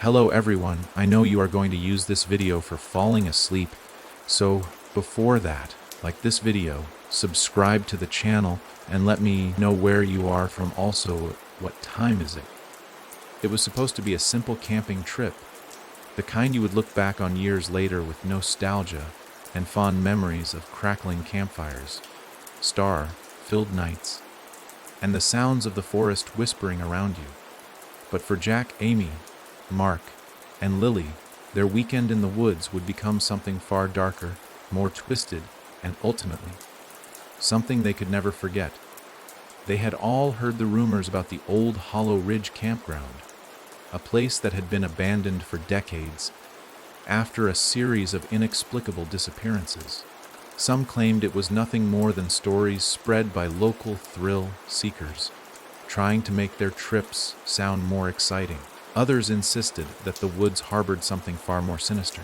Hello everyone, I know you are going to use this video for falling asleep, so before that, like this video, subscribe to the channel, and let me know where you are from. Also, what time is it? It was supposed to be a simple camping trip, the kind you would look back on years later with nostalgia and fond memories of crackling campfires, star-filled nights, and the sounds of the forest whispering around you. But for Jack, Amy, Mark, and Lily, their weekend in the woods would become something far darker, more twisted, and ultimately, something they could never forget. They had all heard the rumors about the old Hollow Ridge campground, a place that had been abandoned for decades after a series of inexplicable disappearances. Some claimed it was nothing more than stories spread by local thrill seekers, trying to make their trips sound more exciting. Others insisted that the woods harbored something far more sinister.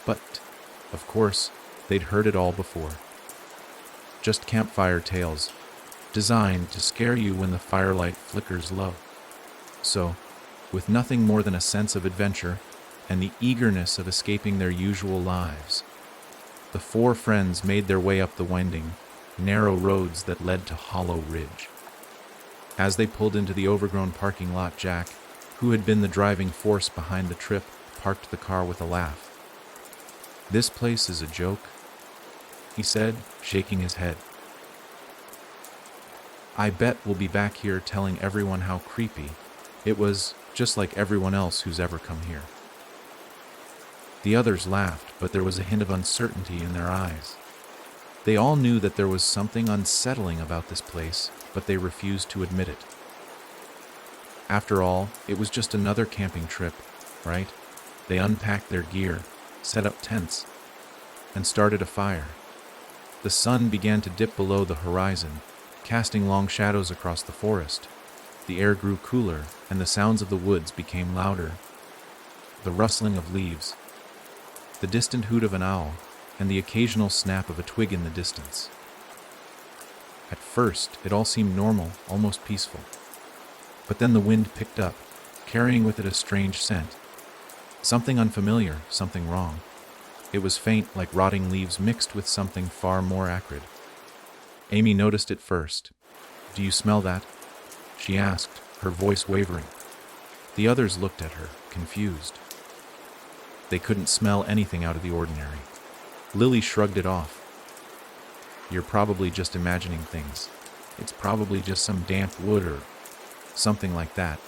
But, of course, they'd heard it all before. Just campfire tales, designed to scare you when the firelight flickers low. So, with nothing more than a sense of adventure and the eagerness of escaping their usual lives, the four friends made their way up the winding, narrow roads that led to Hollow Ridge. As they pulled into the overgrown parking lot, Jack, who had been the driving force behind the trip, parked the car with a laugh. "This place is a joke," he said, shaking his head. "I bet we'll be back here telling everyone how creepy it was, just like everyone else who's ever come here." The others laughed, but there was a hint of uncertainty in their eyes. They all knew that there was something unsettling about this place, but they refused to admit it. After all, it was just another camping trip, right? They unpacked their gear, set up tents, and started a fire. The sun began to dip below the horizon, casting long shadows across the forest. The air grew cooler, and the sounds of the woods became louder. The rustling of leaves, the distant hoot of an owl, and the occasional snap of a twig in the distance. At first, it all seemed normal, almost peaceful. But then the wind picked up, carrying with it a strange scent. Something unfamiliar, something wrong. It was faint, like rotting leaves mixed with something far more acrid. Amy noticed it first. "Do you smell that?" she asked, her voice wavering. The others looked at her, confused. They couldn't smell anything out of the ordinary. Lily shrugged it off. "You're probably just imagining things. It's probably just some damp wood or something like that."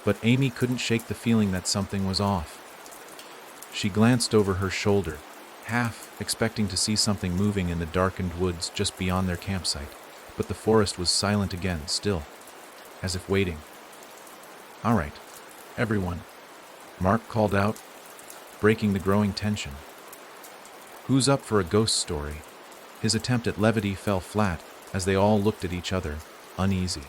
But Amy couldn't shake the feeling that something was off. She glanced over her shoulder, half expecting to see something moving in the darkened woods just beyond their campsite, but the forest was silent again, still, as if waiting. "All right, everyone," Mark called out, breaking the growing tension. "Who's up for a ghost story?" His attempt at levity fell flat as they all looked at each other, uneasy.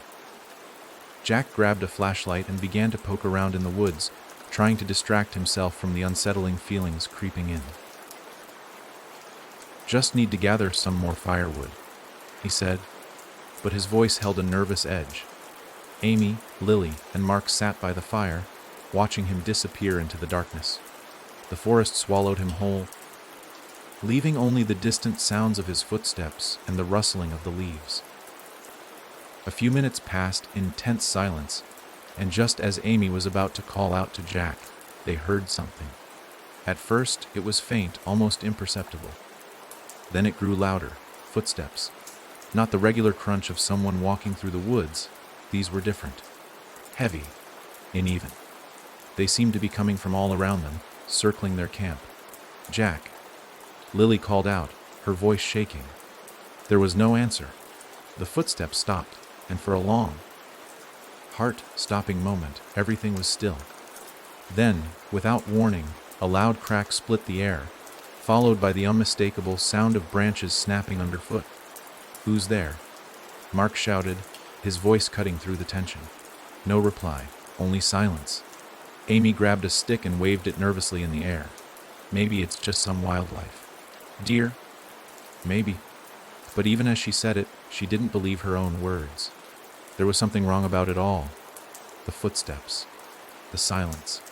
Jack grabbed a flashlight and began to poke around in the woods, trying to distract himself from the unsettling feelings creeping in. "Just need to gather some more firewood," he said, but his voice held a nervous edge. Amy, Lily, and Mark sat by the fire, watching him disappear into the darkness. The forest swallowed him whole, leaving only the distant sounds of his footsteps and the rustling of the leaves. A few minutes passed in tense silence, and just as Amy was about to call out to Jack, they heard something. At first, it was faint, almost imperceptible. Then it grew louder, footsteps. Not the regular crunch of someone walking through the woods. These were different. Heavy, uneven. They seemed to be coming from all around them, circling their camp. "Jack!" Lily called out, her voice shaking. There was no answer. The footsteps stopped, and for a long, heart-stopping moment, everything was still. Then, without warning, a loud crack split the air, followed by the unmistakable sound of branches snapping underfoot. "Who's there?" Mark shouted, his voice cutting through the tension. No reply, only silence. Amy grabbed a stick and waved it nervously in the air. "Maybe it's just some wildlife." "Deer?" "Maybe." But even as she said it, she didn't believe her own words. There was something wrong about it all. The footsteps, the silence,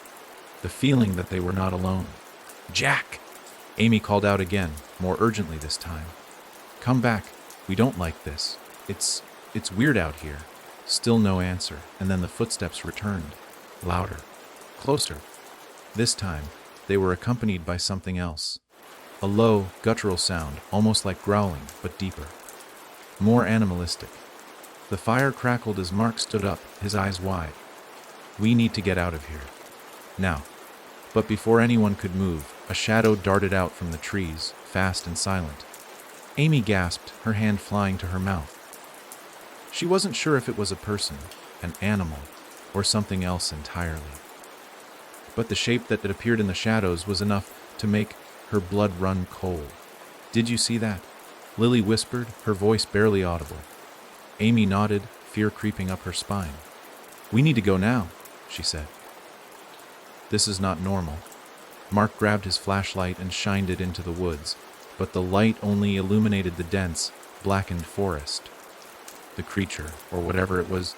the feeling that they were not alone. "Jack!" Amy called out again, more urgently this time. "Come back. We don't like this. It's weird out here." Still no answer, and then the footsteps returned, louder, closer. This time, they were accompanied by something else. A low, guttural sound, almost like growling, but deeper. More animalistic. The fire crackled as Mark stood up, his eyes wide. "We need to get out of here. Now." But before anyone could move, a shadow darted out from the trees, fast and silent. Amy gasped, her hand flying to her mouth. She wasn't sure if it was a person, an animal, or something else entirely. But the shape that had appeared in the shadows was enough to make her blood run cold. "Did you see that?" Lily whispered, her voice barely audible. Amy nodded, fear creeping up her spine. "We need to go now," she said. This is not normal. Mark grabbed his flashlight and shined it into the woods, but the light only illuminated the dense, blackened forest. The creature, or whatever it was,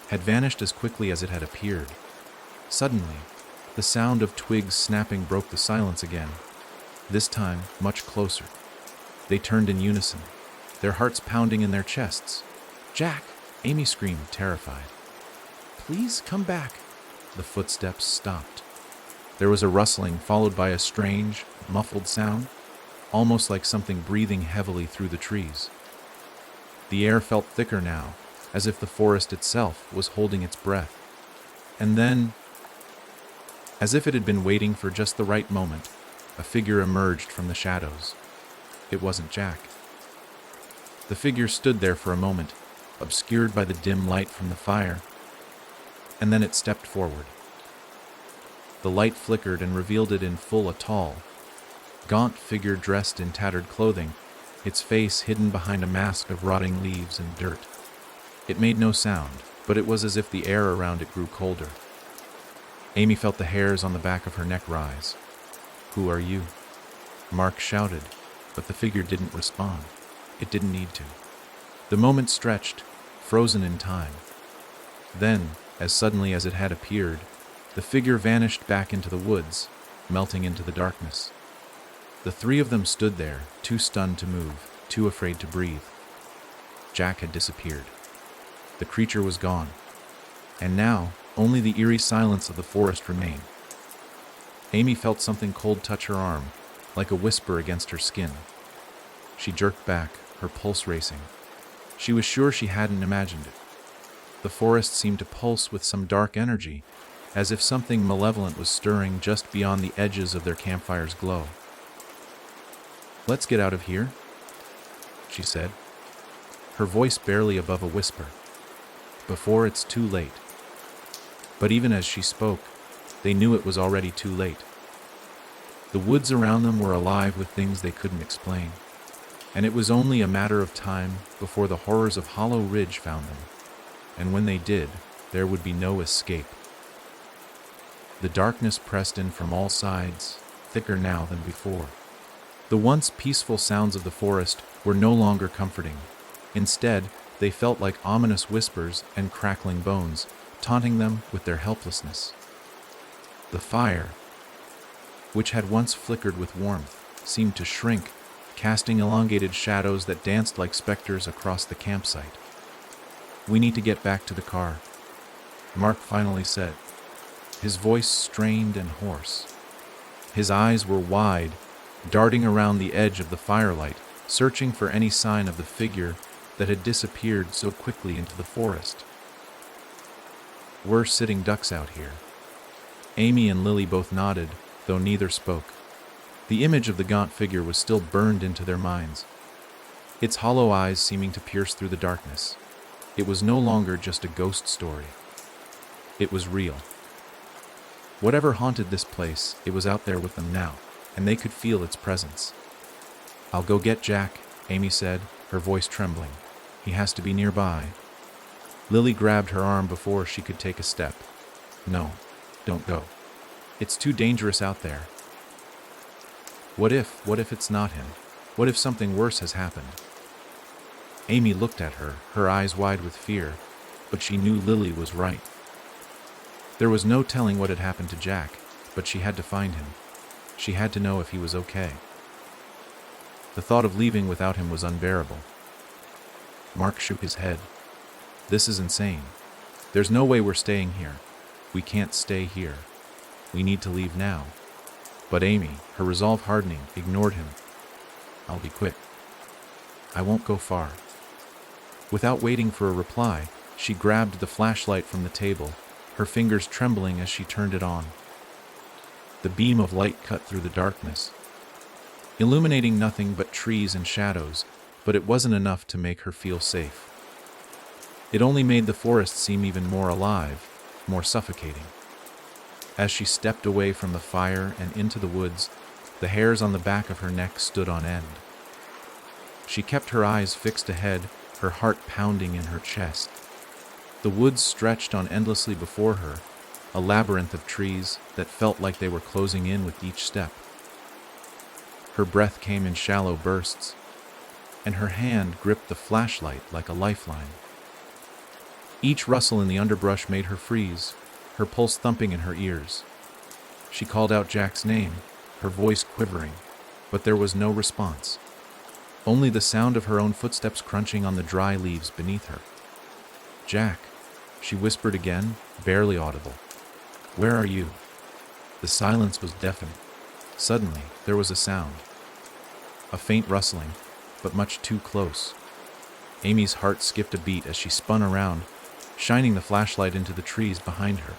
had vanished as quickly as it had appeared. Suddenly, the sound of twigs snapping broke the silence again, this time much closer. They turned in unison, their hearts pounding in their chests. "Jack!" Amy screamed, terrified. "Please come back." The footsteps stopped. There was a rustling, followed by a strange, muffled sound, almost like something breathing heavily through the trees. The air felt thicker now, as if the forest itself was holding its breath. And then, as if it had been waiting for just the right moment, a figure emerged from the shadows. It wasn't Jack. The figure stood there for a moment, obscured by the dim light from the fire, and then it stepped forward. The light flickered and revealed it in full, a tall, gaunt figure dressed in tattered clothing, its face hidden behind a mask of rotting leaves and dirt. It made no sound, but it was as if the air around it grew colder. Amy felt the hairs on the back of her neck rise. "Who are you?" Mark shouted, but the figure didn't respond. It didn't need to. The moment stretched, frozen in time. Then, as suddenly as it had appeared, the figure vanished back into the woods, melting into the darkness. The three of them stood there, too stunned to move, too afraid to breathe. Jack had disappeared. The creature was gone. And now, only the eerie silence of the forest remained. Amy felt something cold touch her arm, like a whisper against her skin. She jerked back, her pulse racing. She was sure she hadn't imagined it. The forest seemed to pulse with some dark energy, as if something malevolent was stirring just beyond the edges of their campfire's glow. "Let's get out of here," she said, her voice barely above a whisper. "Before it's too late." But even as she spoke, they knew it was already too late. The woods around them were alive with things they couldn't explain, and it was only a matter of time before the horrors of Hollow Ridge found them, and when they did, there would be no escape. The darkness pressed in from all sides, thicker now than before. The once peaceful sounds of the forest were no longer comforting. Instead, they felt like ominous whispers and crackling bones, taunting them with their helplessness. The fire, which had once flickered with warmth, seemed to shrink, casting elongated shadows that danced like specters across the campsite. "We need to get back to the car," Mark finally said, his voice strained and hoarse. His eyes were wide, darting around the edge of the firelight, searching for any sign of the figure that had disappeared so quickly into the forest. "We're sitting ducks out here." Amy and Lily both nodded, though neither spoke. The image of the gaunt figure was still burned into their minds, its hollow eyes seeming to pierce through the darkness. It was no longer just a ghost story. It was real. Whatever haunted this place, it was out there with them now, and they could feel its presence. "I'll go get Jack," Amy said, her voice trembling. "He has to be nearby." Lily grabbed her arm before she could take a step. "No, don't go. It's too dangerous out there." What if it's not him? What if something worse has happened? Amy looked at her, her eyes wide with fear, but she knew Lily was right. There was no telling what had happened to Jack, but she had to find him. She had to know if he was okay. The thought of leaving without him was unbearable. Mark shook his head. This is insane. There's no way we're staying here. We can't stay here. We need to leave now. But Amy, her resolve hardening, ignored him. I'll be quick. I won't go far. Without waiting for a reply, she grabbed the flashlight from the table, her fingers trembling as she turned it on. The beam of light cut through the darkness, illuminating nothing but trees and shadows, but it wasn't enough to make her feel safe. It only made the forest seem even more alive, more suffocating. As she stepped away from the fire and into the woods, the hairs on the back of her neck stood on end. She kept her eyes fixed ahead, her heart pounding in her chest. The woods stretched on endlessly before her, a labyrinth of trees that felt like they were closing in with each step. Her breath came in shallow bursts, and her hand gripped the flashlight like a lifeline. Each rustle in the underbrush made her freeze, her pulse thumping in her ears. She called out Jack's name, her voice quivering, but there was no response. Only the sound of her own footsteps crunching on the dry leaves beneath her. Jack, she whispered again, barely audible. Where are you? The silence was deafening. Suddenly, there was a sound. A faint rustling, but much too close. Amy's heart skipped a beat as she spun around, shining the flashlight into the trees behind her.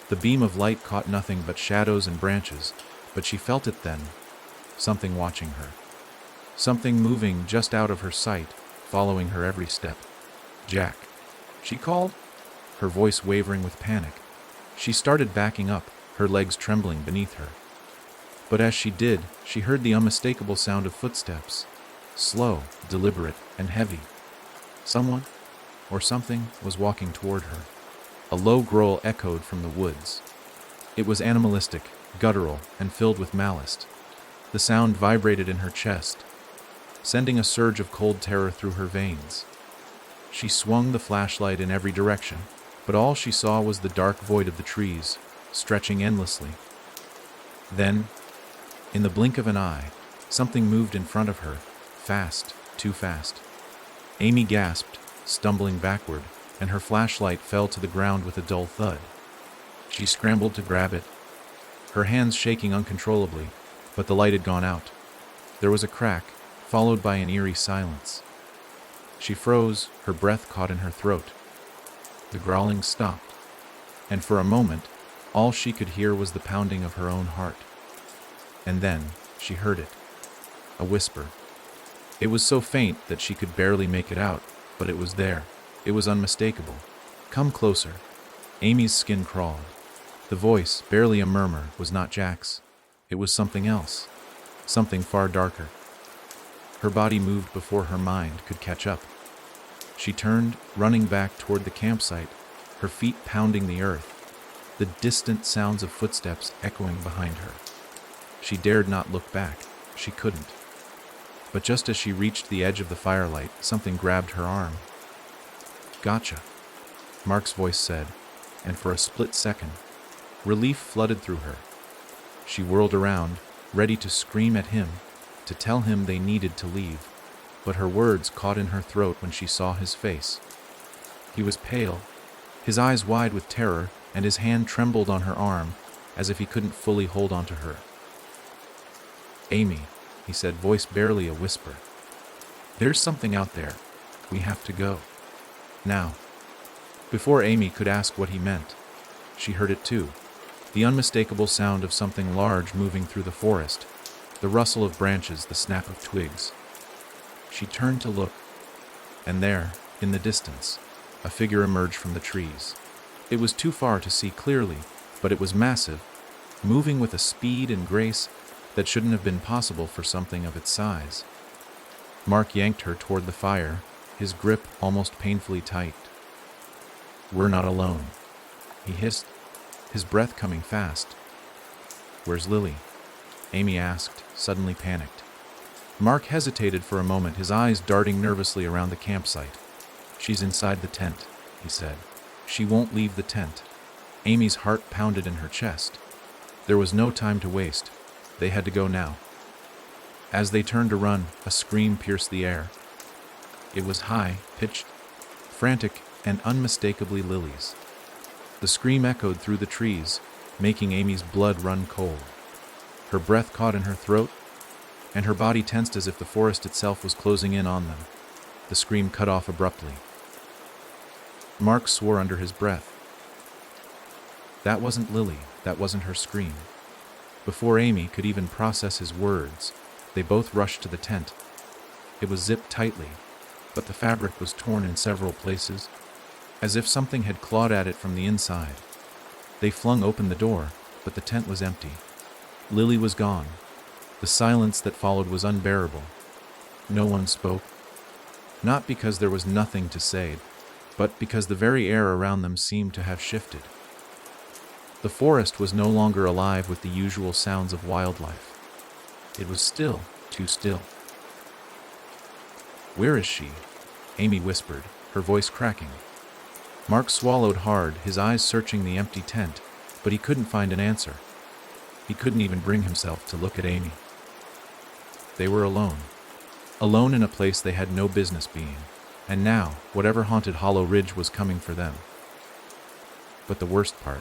The beam of light caught nothing but shadows and branches, but she felt it then, something watching her. Something moving just out of her sight, following her every step. Jack, she called, her voice wavering with panic. She started backing up, her legs trembling beneath her. But as she did, she heard the unmistakable sound of footsteps, slow, deliberate, and heavy. Someone, or something, was walking toward her. A low growl echoed from the woods. It was animalistic, guttural, and filled with malice. The sound vibrated in her chest, sending a surge of cold terror through her veins. She swung the flashlight in every direction, but all she saw was the dark void of the trees, stretching endlessly. Then, in the blink of an eye, something moved in front of her, fast, too fast. Amy gasped, stumbling backward, and her flashlight fell to the ground with a dull thud. She scrambled to grab it, her hands shaking uncontrollably, but the light had gone out. There was a crack, followed by an eerie silence. She froze, her breath caught in her throat. The growling stopped, and for a moment, all she could hear was the pounding of her own heart. And then, she heard it. A whisper. It was so faint that she could barely make it out, but it was there. It was unmistakable. Come closer. Amy's skin crawled. The voice, barely a murmur, was not Jack's. It was something else. Something far darker. Her body moved before her mind could catch up. She turned, running back toward the campsite, her feet pounding the earth, the distant sounds of footsteps echoing behind her. She dared not look back. She couldn't. But just as she reached the edge of the firelight, something grabbed her arm. Gotcha, Mark's voice said, and for a split second, relief flooded through her. She whirled around, ready to scream at him, to tell him they needed to leave, but her words caught in her throat when she saw his face. He was pale, his eyes wide with terror, and his hand trembled on her arm, as if he couldn't fully hold onto her. Amy, he said, voice barely a whisper. There's something out there. We have to go. Now. Before Amy could ask what he meant, she heard it too, the unmistakable sound of something large moving through the forest, the rustle of branches, the snap of twigs. She turned to look, and there, in the distance, a figure emerged from the trees. It was too far to see clearly, but it was massive, moving with a speed and grace that shouldn't have been possible for something of its size. Mark yanked her toward the fire, his grip almost painfully tight. We're not alone, he hissed, his breath coming fast. Where's Lily? Amy asked, suddenly panicked. Mark hesitated for a moment, his eyes darting nervously around the campsite. She's inside the tent, he said. She won't leave the tent. Amy's heart pounded in her chest. There was no time to waste. They had to go now. As they turned to run, a scream pierced the air. It was high, pitched, frantic, and unmistakably Lily's. The scream echoed through the trees, making Amy's blood run cold. Her breath caught in her throat, and her body tensed as if the forest itself was closing in on them. The scream cut off abruptly. Mark swore under his breath. That wasn't Lily, that wasn't her scream. Before Amy could even process his words, they both rushed to the tent. It was zipped tightly, but the fabric was torn in several places, as if something had clawed at it from the inside. They flung open the door, but the tent was empty. Lily was gone. The silence that followed was unbearable. No one spoke. Not because there was nothing to say, but because the very air around them seemed to have shifted. The forest was no longer alive with the usual sounds of wildlife. It was still, too still. "Where is she?" Amy whispered, her voice cracking. Mark swallowed hard, his eyes searching the empty tent, but he couldn't find an answer. He couldn't even bring himself to look at Amy. They were alone. Alone in a place they had no business being, and now, whatever haunted Hollow Ridge was coming for them. But the worst part,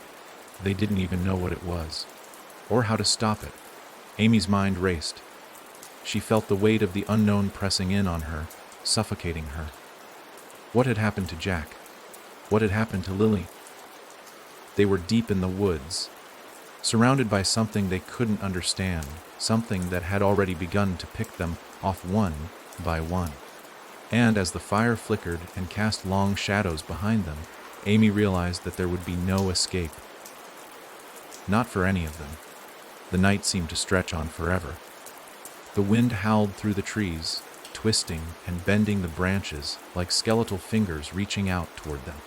they didn't even know what it was, or how to stop it. Amy's mind raced. She felt the weight of the unknown pressing in on her, suffocating her. What had happened to Jack? What had happened to Lily? They were deep in the woods, surrounded by something they couldn't understand, something that had already begun to pick them off one by one. And as the fire flickered and cast long shadows behind them, Amy realized that there would be no escape. Not for any of them. The night seemed to stretch on forever. The wind howled through the trees, twisting and bending the branches like skeletal fingers reaching out toward them.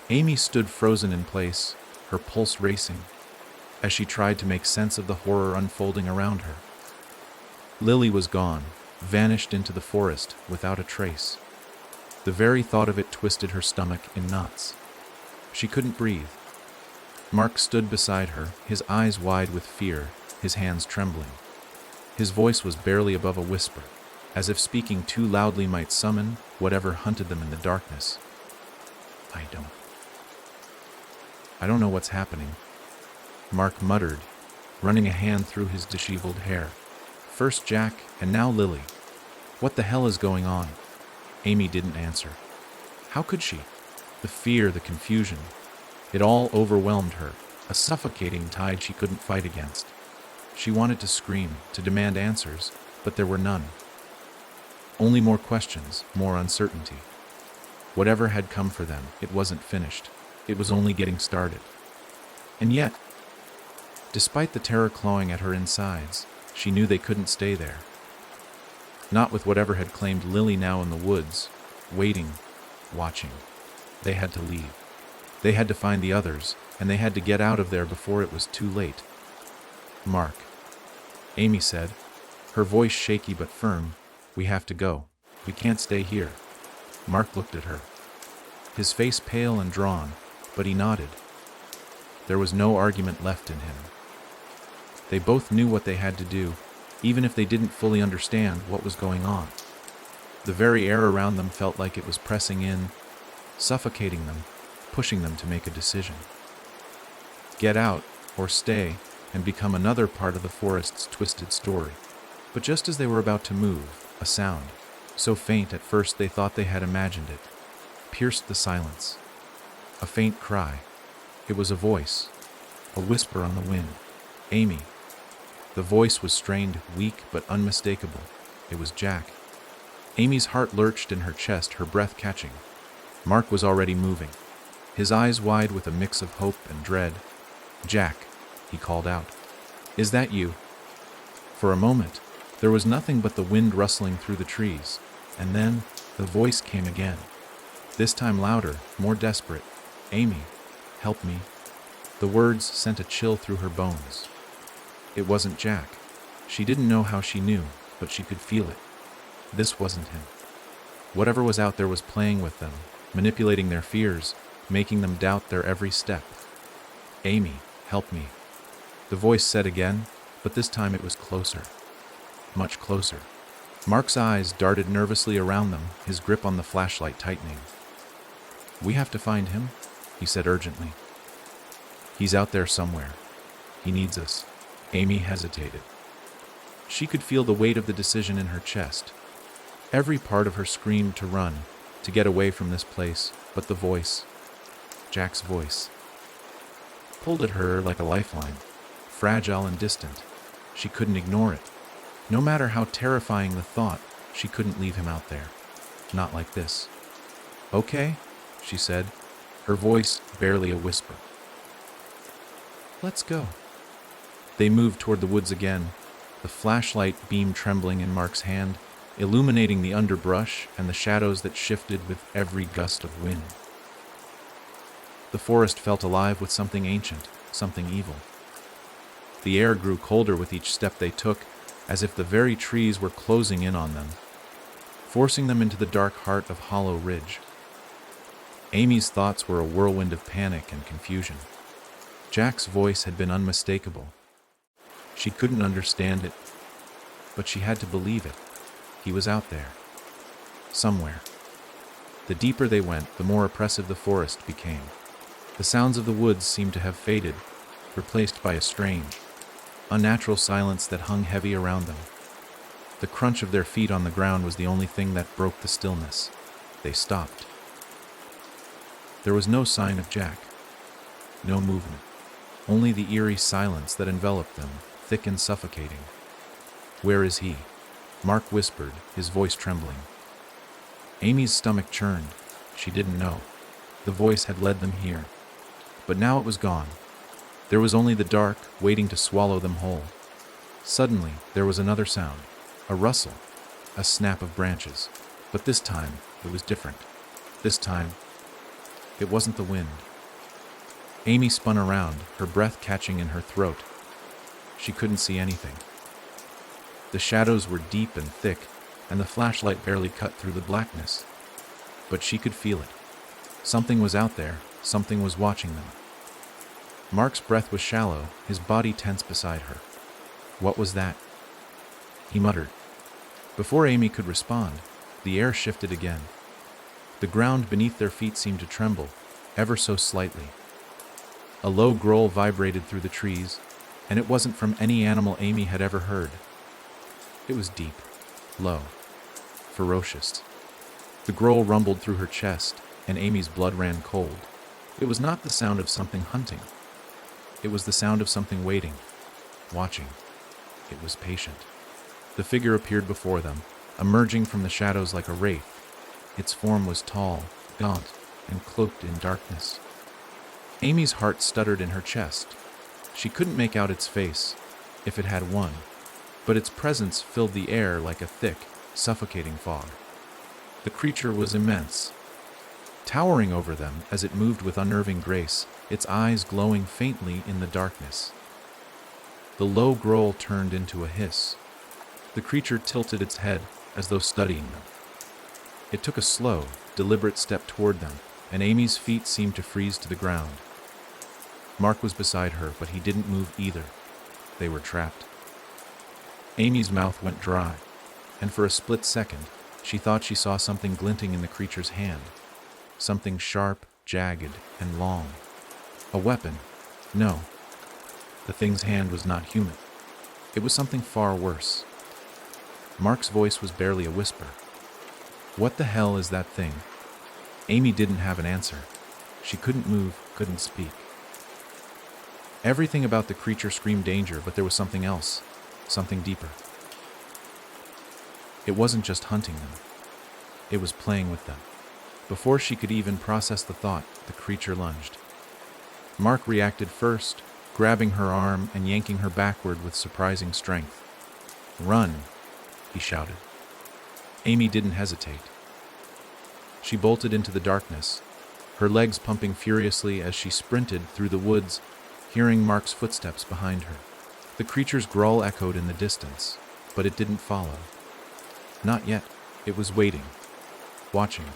Amy stood frozen in place, her pulse racing, as she tried to make sense of the horror unfolding around her. Lily was gone, vanished into the forest without a trace. The very thought of it twisted her stomach in knots. She couldn't breathe. Mark stood beside her, his eyes wide with fear, his hands trembling. His voice was barely above a whisper, as if speaking too loudly might summon whatever hunted them in the darkness. I don't know what's happening," Mark muttered, running a hand through his disheveled hair. "First Jack, and now Lily. What the hell is going on?" Amy didn't answer. How could she? The fear, the confusion, it all overwhelmed her, a suffocating tide she couldn't fight against. She wanted to scream, to demand answers, but there were none. Only more questions, more uncertainty. Whatever had come for them, it wasn't finished. It was only getting started. And yet, despite the terror clawing at her insides, she knew they couldn't stay there. Not with whatever had claimed Lily now in the woods, waiting, watching. They had to leave. They had to find the others, and they had to get out of there before it was too late. "Mark," Amy said, her voice shaky but firm, "we have to go. We can't stay here." Mark looked at her, his face pale and drawn, but he nodded. There was no argument left in him. They both knew what they had to do, even if they didn't fully understand what was going on. The very air around them felt like it was pressing in, suffocating them, pushing them to make a decision. Get out, or stay, and become another part of the forest's twisted story. But just as they were about to move, a sound, so faint at first they thought they had imagined it, pierced the silence. A faint cry. It was a voice, a whisper on the wind. "Amy." The voice was strained, weak but unmistakable. It was Jack. Amy's heart lurched in her chest, her breath catching. Mark was already moving, his eyes wide with a mix of hope and dread. "Jack," he called out. "Is that you?" For a moment, there was nothing but the wind rustling through the trees, and then the voice came again. This time louder, more desperate. "Amy, help me." The words sent a chill through her bones. It wasn't Jack. She didn't know how she knew, but she could feel it. This wasn't him. Whatever was out there was playing with them, manipulating their fears, making them doubt their every step. "Amy, help me." the voice said again, but this time it was closer. Much closer. Mark's eyes darted nervously around them, his grip on the flashlight tightening. "We have to find him," he said urgently. "He's out there somewhere. He needs us." Amy hesitated. She could feel the weight of the decision in her chest. Every part of her screamed to run, to get away from this place, but the voice, Jack's voice, pulled at her like a lifeline, fragile and distant. She couldn't ignore it. No matter how terrifying the thought, she couldn't leave him out there. Not like this. "Okay," she said, her voice barely a whisper. "Let's go." They moved toward the woods again, the flashlight beam trembling in Mark's hand, illuminating the underbrush and the shadows that shifted with every gust of wind. The forest felt alive with something ancient, something evil. The air grew colder with each step they took, as if the very trees were closing in on them, forcing them into the dark heart of Hollow Ridge. Amy's thoughts were a whirlwind of panic and confusion. Jack's voice had been unmistakable. She couldn't understand it, but she had to believe it. He was out there. Somewhere. The deeper they went, the more oppressive the forest became. The sounds of the woods seemed to have faded, replaced by a strange, unnatural silence that hung heavy around them. The crunch of their feet on the ground was the only thing that broke the stillness. They stopped. There was no sign of Jack. No movement. Only the eerie silence that enveloped them, thick and suffocating. "Where is he?" Mark whispered, his voice trembling. Amy's stomach churned. She didn't know. The voice had led them here. But now it was gone. There was only the dark, waiting to swallow them whole. Suddenly, there was another sound. A rustle. A snap of branches. But this time, it was different. This time, it wasn't the wind. Amy spun around, her breath catching in her throat. She couldn't see anything. The shadows were deep and thick, and the flashlight barely cut through the blackness. But she could feel it. Something was out there, something was watching them. Mark's breath was shallow, his body tense beside her. "What was that?" he muttered. Before Amy could respond, the air shifted again. The ground beneath their feet seemed to tremble, ever so slightly. A low growl vibrated through the trees, and it wasn't from any animal Amy had ever heard. It was deep, low, ferocious. The growl rumbled through her chest, and Amy's blood ran cold. It was not the sound of something hunting. It was the sound of something waiting, watching. It was patient. The figure appeared before them, emerging from the shadows like a wraith. Its form was tall, gaunt, and cloaked in darkness. Amy's heart stuttered in her chest. She couldn't make out its face, if it had one, but its presence filled the air like a thick, suffocating fog. The creature was immense, towering over them as it moved with unnerving grace, its eyes glowing faintly in the darkness. The low growl turned into a hiss. The creature tilted its head as though studying them. It took a slow, deliberate step toward them, and Amy's feet seemed to freeze to the ground. Mark was beside her, but he didn't move either. They were trapped. Amy's mouth went dry, and for a split second, she thought she saw something glinting in the creature's hand. Something sharp, jagged, and long. A weapon. No. The thing's hand was not human. It was something far worse. Mark's voice was barely a whisper. "What the hell is that thing?" Amy didn't have an answer. She couldn't move, couldn't speak. Everything about the creature screamed danger, but there was something else, something deeper. It wasn't just hunting them. It was playing with them. Before she could even process the thought, the creature lunged. Mark reacted first, grabbing her arm and yanking her backward with surprising strength. "Run!" he shouted. Amy didn't hesitate. She bolted into the darkness, her legs pumping furiously as she sprinted through the woods, hearing Mark's footsteps behind her. The creature's growl echoed in the distance, but it didn't follow. Not yet. It was waiting, watching.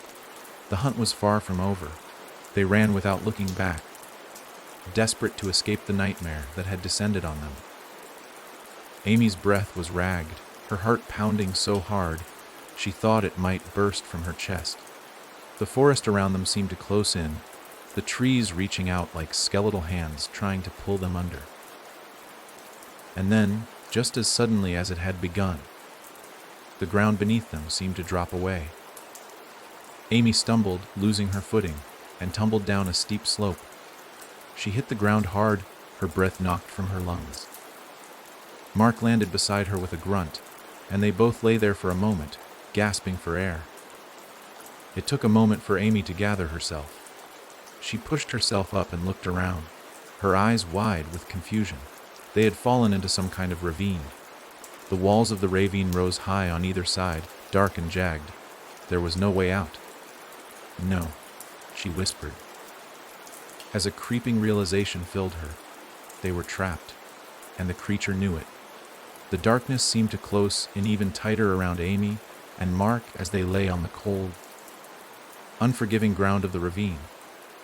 The hunt was far from over. They ran without looking back. desperate to escape the nightmare that had descended on them. Amy's breath was ragged, her heart pounding so hard she thought it might burst from her chest. The forest around them seemed to close in, the trees reaching out like skeletal hands trying to pull them under. And then, just as suddenly as it had begun, the ground beneath them seemed to drop away. Amy stumbled, losing her footing, and tumbled down a steep slope. She hit the ground hard, her breath knocked from her lungs. Mark landed beside her with a grunt, and they both lay there for a moment, gasping for air. It took a moment for Amy to gather herself. She pushed herself up and looked around, her eyes wide with confusion. They had fallen into some kind of ravine. The walls of the ravine rose high on either side, dark and jagged. There was no way out. No, she whispered. As a creeping realization filled her, they were trapped, and the creature knew it. The darkness seemed to close in even tighter around Amy and Mark as they lay on the cold, unforgiving ground of the ravine.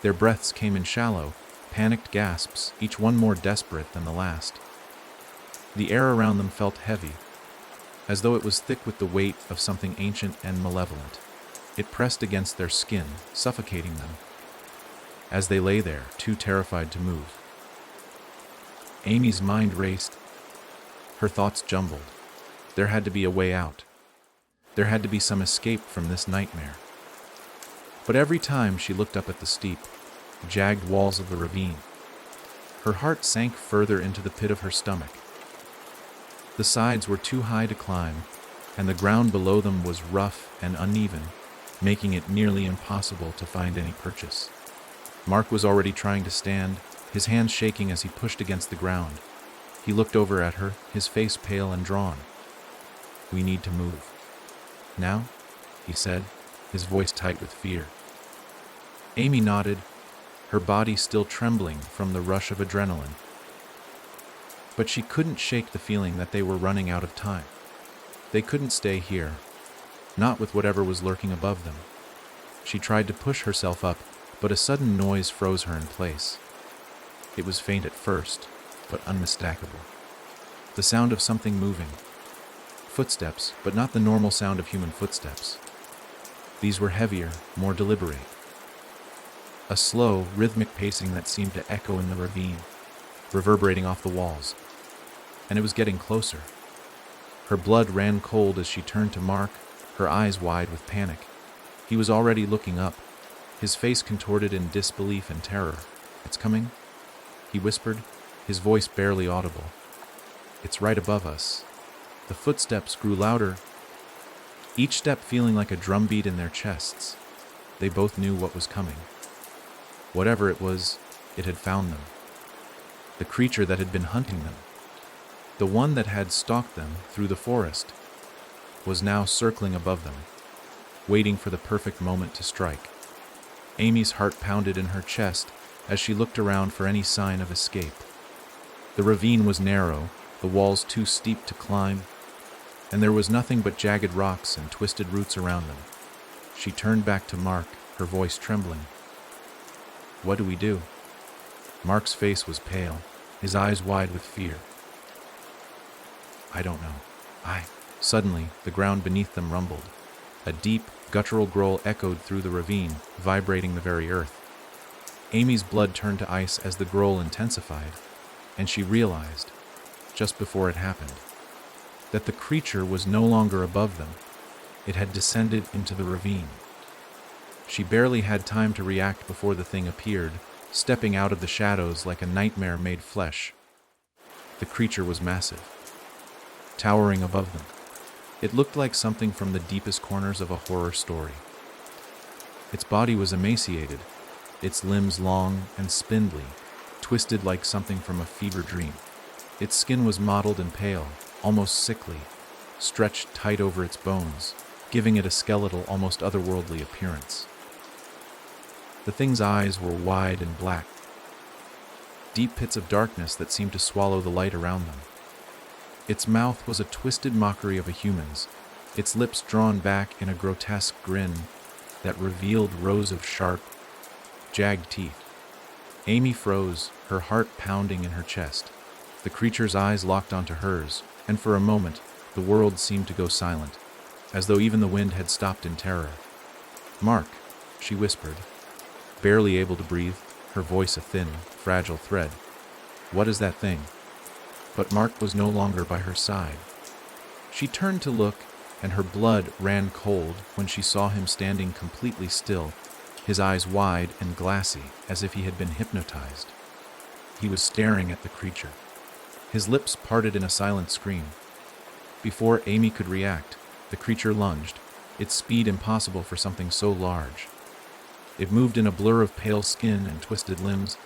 Their breaths came in shallow, panicked gasps, each one more desperate than the last. The air around them felt heavy, as though it was thick with the weight of something ancient and malevolent. It pressed against their skin, suffocating them, as they lay there, too terrified to move. Amy's mind raced. Her thoughts jumbled. There had to be a way out. There had to be some escape from this nightmare. But every time she looked up at the steep, jagged walls of the ravine, her heart sank further into the pit of her stomach. The sides were too high to climb, and the ground below them was rough and uneven, making it nearly impossible to find any purchase. Mark was already trying to stand, his hands shaking as he pushed against the ground. He looked over at her, his face pale and drawn. "We need to move." "Now?" he said, his voice tight with fear. Amy nodded, her body still trembling from the rush of adrenaline. But she couldn't shake the feeling that they were running out of time. They couldn't stay here, not with whatever was lurking above them. She tried to push herself up, but a sudden noise froze her in place. It was faint at first, but unmistakable. The sound of something moving. Footsteps, but not the normal sound of human footsteps. These were heavier, more deliberate. A slow, rhythmic pacing that seemed to echo in the ravine, reverberating off the walls. And it was getting closer. Her blood ran cold as she turned to Mark, her eyes wide with panic. He was already looking up, his face contorted in disbelief and terror. "It's coming?" he whispered, his voice barely audible. "It's right above us." The footsteps grew louder, each step feeling like a drumbeat in their chests. They both knew what was coming. Whatever it was, it had found them. The creature that had been hunting them, the one that had stalked them through the forest, was now circling above them, waiting for the perfect moment to strike. Amy's heart pounded in her chest as she looked around for any sign of escape. The ravine was narrow, the walls too steep to climb, and there was nothing but jagged rocks and twisted roots around them. She turned back to Mark, her voice trembling. "What do we do?" Mark's face was pale, his eyes wide with fear. "I don't know. Suddenly, the ground beneath them rumbled. A deep, guttural growl echoed through the ravine, vibrating the very earth. Amy's blood turned to ice as the growl intensified, and she realized, just before it happened, that the creature was no longer above them. It had descended into the ravine. She barely had time to react before the thing appeared, stepping out of the shadows like a nightmare made flesh. The creature was massive, towering above them. It looked like something from the deepest corners of a horror story. Its body was emaciated, its limbs long and spindly, twisted like something from a fever dream. Its skin was mottled and pale, almost sickly, stretched tight over its bones, giving it a skeletal, almost otherworldly appearance. The thing's eyes were wide and black, deep pits of darkness that seemed to swallow the light around them. Its mouth was a twisted mockery of a human's, its lips drawn back in a grotesque grin that revealed rows of sharp, jagged teeth. Amy froze, her heart pounding in her chest. The creature's eyes locked onto hers, and for a moment, the world seemed to go silent, as though even the wind had stopped in terror. "Mark," she whispered, barely able to breathe, her voice a thin, fragile thread. "What is that thing?" But Mark was no longer by her side. She turned to look, and her blood ran cold when she saw him standing completely still, his eyes wide and glassy as if he had been hypnotized. He was staring at the creature. His lips parted in a silent scream. Before Amy could react, the creature lunged, its speed impossible for something so large. It moved in a blur of pale skin and twisted limbs,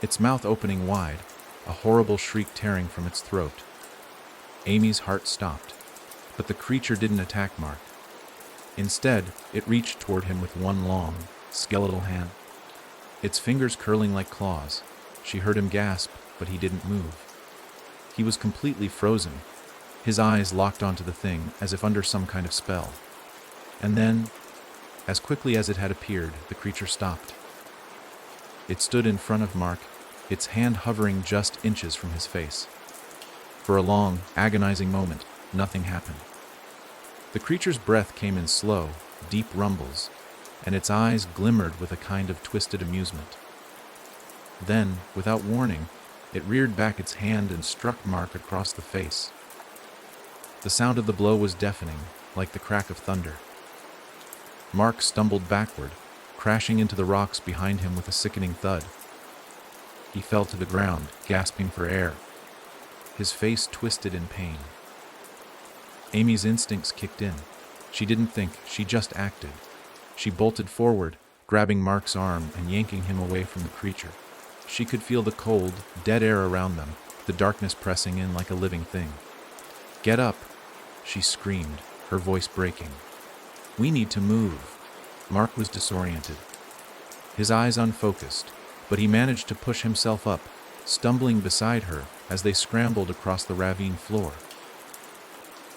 its mouth opening wide, a horrible shriek tearing from its throat. Amy's heart stopped, but the creature didn't attack Mark. Instead, it reached toward him with one long, skeletal hand. Its fingers curling like claws. She heard him gasp, but he didn't move. He was completely frozen, his eyes locked onto the thing as if under some kind of spell. And then, as quickly as it had appeared, the creature stopped. It stood in front of Mark, its hand hovering just inches from his face. For a long, agonizing moment, nothing happened. The creature's breath came in slow, deep rumbles, and its eyes glimmered with a kind of twisted amusement. Then, without warning, it reared back its hand and struck Mark across the face. The sound of the blow was deafening, like the crack of thunder. Mark stumbled backward, crashing into the rocks behind him with a sickening thud. He fell to the ground, gasping for air, his face twisted in pain. Amy's instincts kicked in. She didn't think, she just acted. She bolted forward, grabbing Mark's arm and yanking him away from the creature. She could feel the cold, dead air around them, the darkness pressing in like a living thing. "Get up," she screamed, her voice breaking. "We need to move." Mark was disoriented, his eyes unfocused, but he managed to push himself up, stumbling beside her as they scrambled across the ravine floor.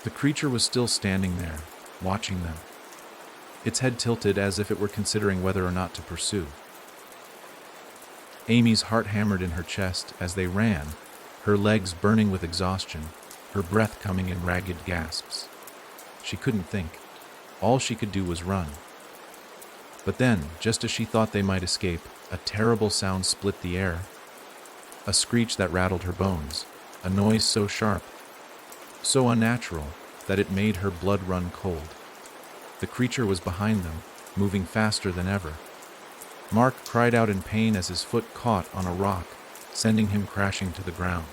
The creature was still standing there, watching them, its head tilted as if it were considering whether or not to pursue. Amy's heart hammered in her chest as they ran, her legs burning with exhaustion, her breath coming in ragged gasps. She couldn't think. All she could do was run. But then, just as she thought they might escape, a terrible sound split the air. A screech that rattled her bones, a noise so sharp, so unnatural, that it made her blood run cold. The creature was behind them, moving faster than ever. Mark cried out in pain as his foot caught on a rock, sending him crashing to the ground.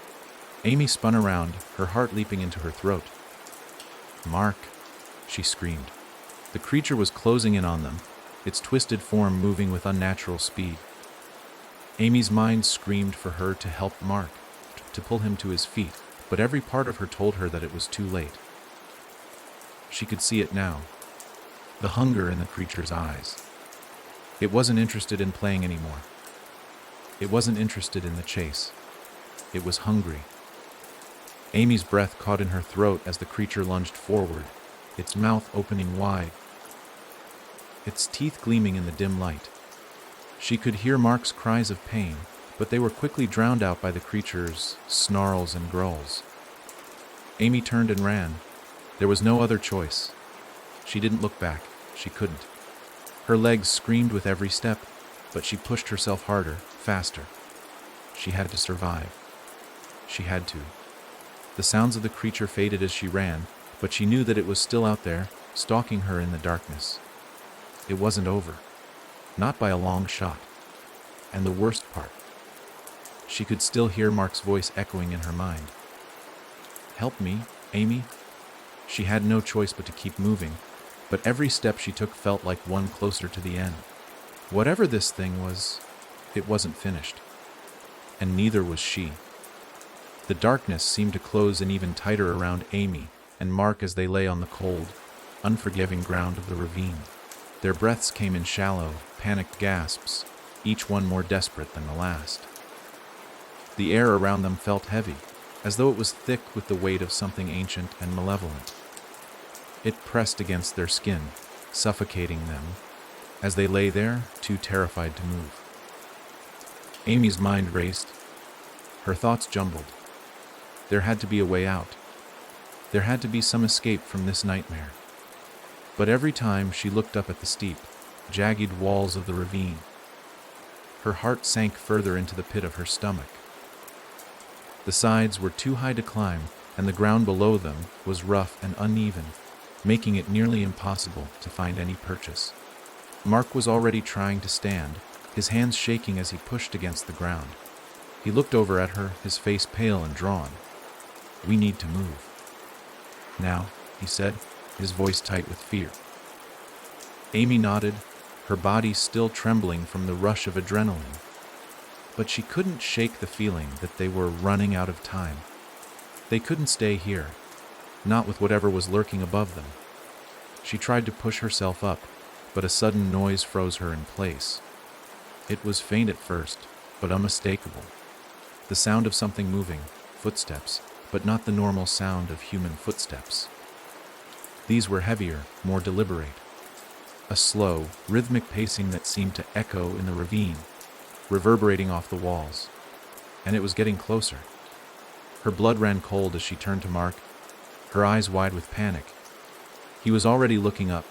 Amy spun around, her heart leaping into her throat. "Mark," she screamed. The creature was closing in on them, its twisted form moving with unnatural speed. Amy's mind screamed for her to help Mark, to pull him to his feet, but every part of her told her that it was too late. She could see it now, the hunger in the creature's eyes. It wasn't interested in playing anymore. It wasn't interested in the chase. It was hungry. Amy's breath caught in her throat as the creature lunged forward, its mouth opening wide, its teeth gleaming in the dim light. She could hear Mark's cries of pain, but they were quickly drowned out by the creature's snarls and growls. Amy turned and ran. There was no other choice. She didn't look back. She couldn't. Her legs screamed with every step, but she pushed herself harder, faster. She had to survive. She had to. The sounds of the creature faded as she ran, but she knew that it was still out there, stalking her in the darkness. It wasn't over. Not by a long shot. And the worst part, she could still hear Mark's voice echoing in her mind. "Help me, Amy." She had no choice but to keep moving, but every step she took felt like one closer to the end. Whatever this thing was, it wasn't finished. And neither was she. The darkness seemed to close in even tighter around Amy and Mark as they lay on the cold, unforgiving ground of the ravine. Their breaths came in shallow, panicked gasps, each one more desperate than the last. The air around them felt heavy, as though it was thick with the weight of something ancient and malevolent. It pressed against their skin, suffocating them, as they lay there, too terrified to move. Amy's mind raced. Her thoughts jumbled. There had to be a way out. There had to be some escape from this nightmare. But every time she looked up at the steep, jagged walls of the ravine, her heart sank further into the pit of her stomach. The sides were too high to climb, and the ground below them was rough and uneven, making it nearly impossible to find any purchase. Mark was already trying to stand, his hands shaking as he pushed against the ground. He looked over at her, his face pale and drawn. "We need to move." "Now," he said, his voice tight with fear. Amy nodded, her body still trembling from the rush of adrenaline. But she couldn't shake the feeling that they were running out of time. They couldn't stay here, not with whatever was lurking above them. She tried to push herself up, but a sudden noise froze her in place. It was faint at first, but unmistakable. The sound of something moving, footsteps, but not the normal sound of human footsteps. These were heavier, more deliberate. A slow, rhythmic pacing that seemed to echo in the ravine, reverberating off the walls. And it was getting closer. Her blood ran cold as she turned to Mark, her eyes wide with panic. He was already looking up,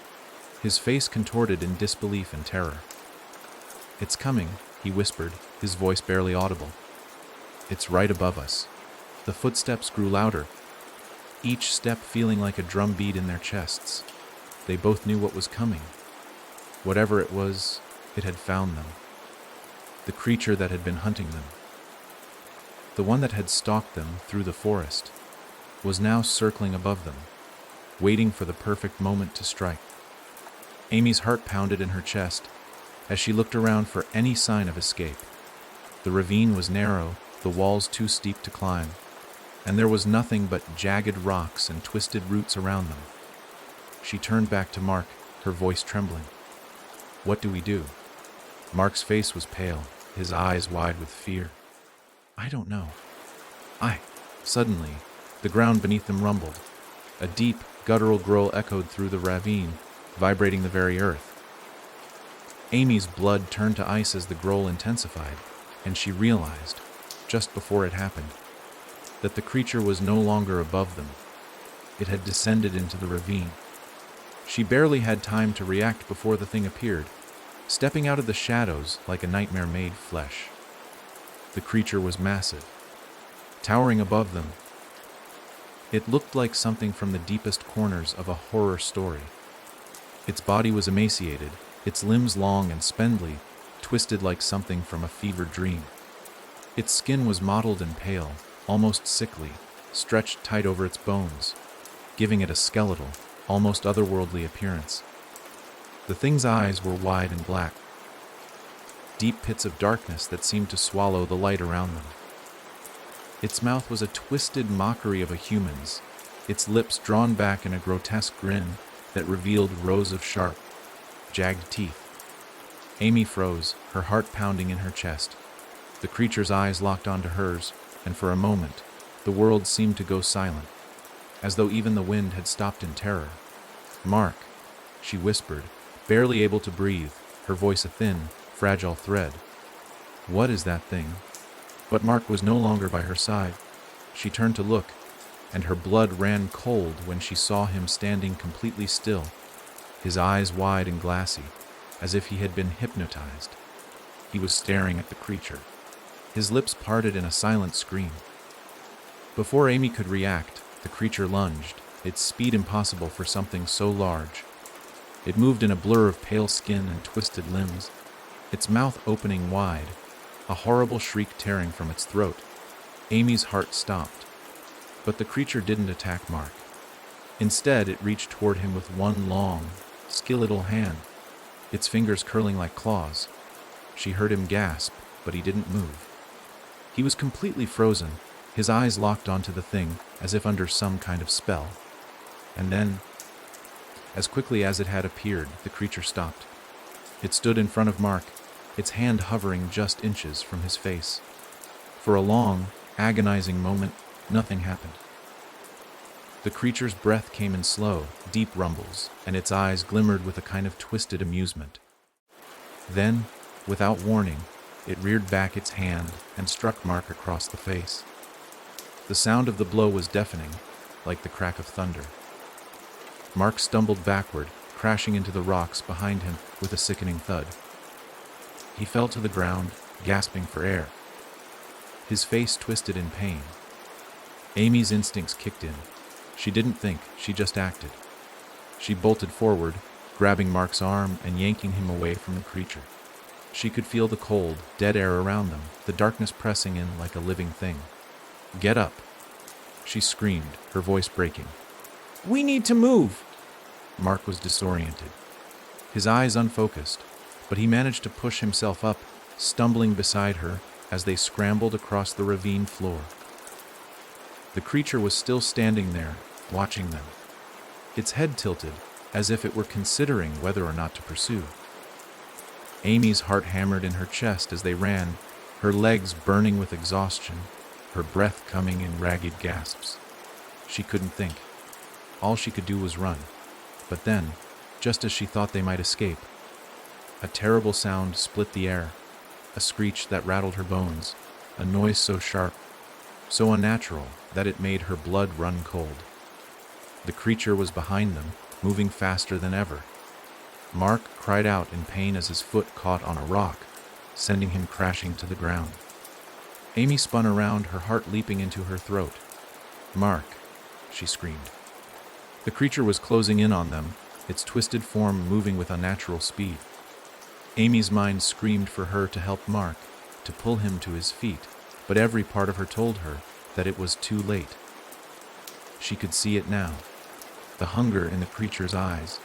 his face contorted in disbelief and terror. "It's coming," he whispered, his voice barely audible. "It's right above us." The footsteps grew louder, each step feeling like a drum beat in their chests. They both knew what was coming. Whatever it was, it had found them. The creature that had been hunting them, the one that had stalked them through the forest, was now circling above them, waiting for the perfect moment to strike. Amy's heart pounded in her chest as she looked around for any sign of escape. The ravine was narrow, the walls too steep to climb, and there was nothing but jagged rocks and twisted roots around them. She turned back to Mark, her voice trembling. "What do we do?" Mark's face was pale, his eyes wide with fear. "I don't know." Suddenly, the ground beneath them rumbled. A deep, guttural growl echoed through the ravine, vibrating the very earth. Amy's blood turned to ice as the growl intensified, and she realized, just before it happened, that the creature was no longer above them. It had descended into the ravine. She barely had time to react before the thing appeared, stepping out of the shadows like a nightmare-made flesh. The creature was massive, towering above them. It looked like something from the deepest corners of a horror story. Its body was emaciated, its limbs long and spindly, twisted like something from a fevered dream. Its skin was mottled and pale, almost sickly, stretched tight over its bones, giving it a skeletal, almost otherworldly appearance. The thing's eyes were wide and black, deep pits of darkness that seemed to swallow the light around them. Its mouth was a twisted mockery of a human's, its lips drawn back in a grotesque grin that revealed rows of sharp, jagged teeth. Amy froze, her heart pounding in her chest. The creature's eyes locked onto hers, and for a moment, the world seemed to go silent, as though even the wind had stopped in terror. "Mark," she whispered, barely able to breathe, her voice a thin, fragile thread. "What is that thing?" But Mark was no longer by her side. She turned to look, and her blood ran cold when she saw him standing completely still, his eyes wide and glassy, as if he had been hypnotized. He was staring at the creature, his lips parted in a silent scream. Before Amy could react, the creature lunged, its speed impossible for something so large. It moved in a blur of pale skin and twisted limbs, its mouth opening wide, a horrible shriek tearing from its throat. Amy's heart stopped. But the creature didn't attack Mark. Instead, it reached toward him with one long, skeletal hand, its fingers curling like claws. She heard him gasp, but he didn't move. He was completely frozen, his eyes locked onto the thing, as if under some kind of spell. And then, as quickly as it had appeared, the creature stopped. It stood in front of Mark, its hand hovering just inches from his face. For a long, agonizing moment, nothing happened. The creature's breath came in slow, deep rumbles, and its eyes glimmered with a kind of twisted amusement. Then, without warning, It reared back its hand and struck Mark across the face. The sound of the blow was deafening, like the crack of thunder. Mark stumbled backward, crashing into the rocks behind him with a sickening thud. He fell to the ground, gasping for air. His face twisted in pain. Amy's instincts kicked in. She didn't think, she just acted. She bolted forward, grabbing Mark's arm and yanking him away from the creature. She could feel the cold, dead air around them, the darkness pressing in like a living thing. "Get up!" she screamed, her voice breaking. "We need to move!" Mark was disoriented, his eyes unfocused, but he managed to push himself up, stumbling beside her as they scrambled across the ravine floor. The creature was still standing there, watching them. Its head tilted, as if it were considering whether or not to pursue. Amy's heart hammered in her chest as they ran, her legs burning with exhaustion, her breath coming in ragged gasps. She couldn't think. All she could do was run. But then, just as she thought they might escape, a terrible sound split the air, a screech that rattled her bones, a noise so sharp, so unnatural that it made her blood run cold. The creature was behind them, moving faster than ever. Mark cried out in pain as his foot caught on a rock, sending him crashing to the ground. Amy spun around, her heart leaping into her throat. "Mark," she screamed. The creature was closing in on them, its twisted form moving with unnatural speed. Amy's mind screamed for her to help Mark, to pull him to his feet, but every part of her told her that it was too late. She could see it now, the hunger in the creature's eyes.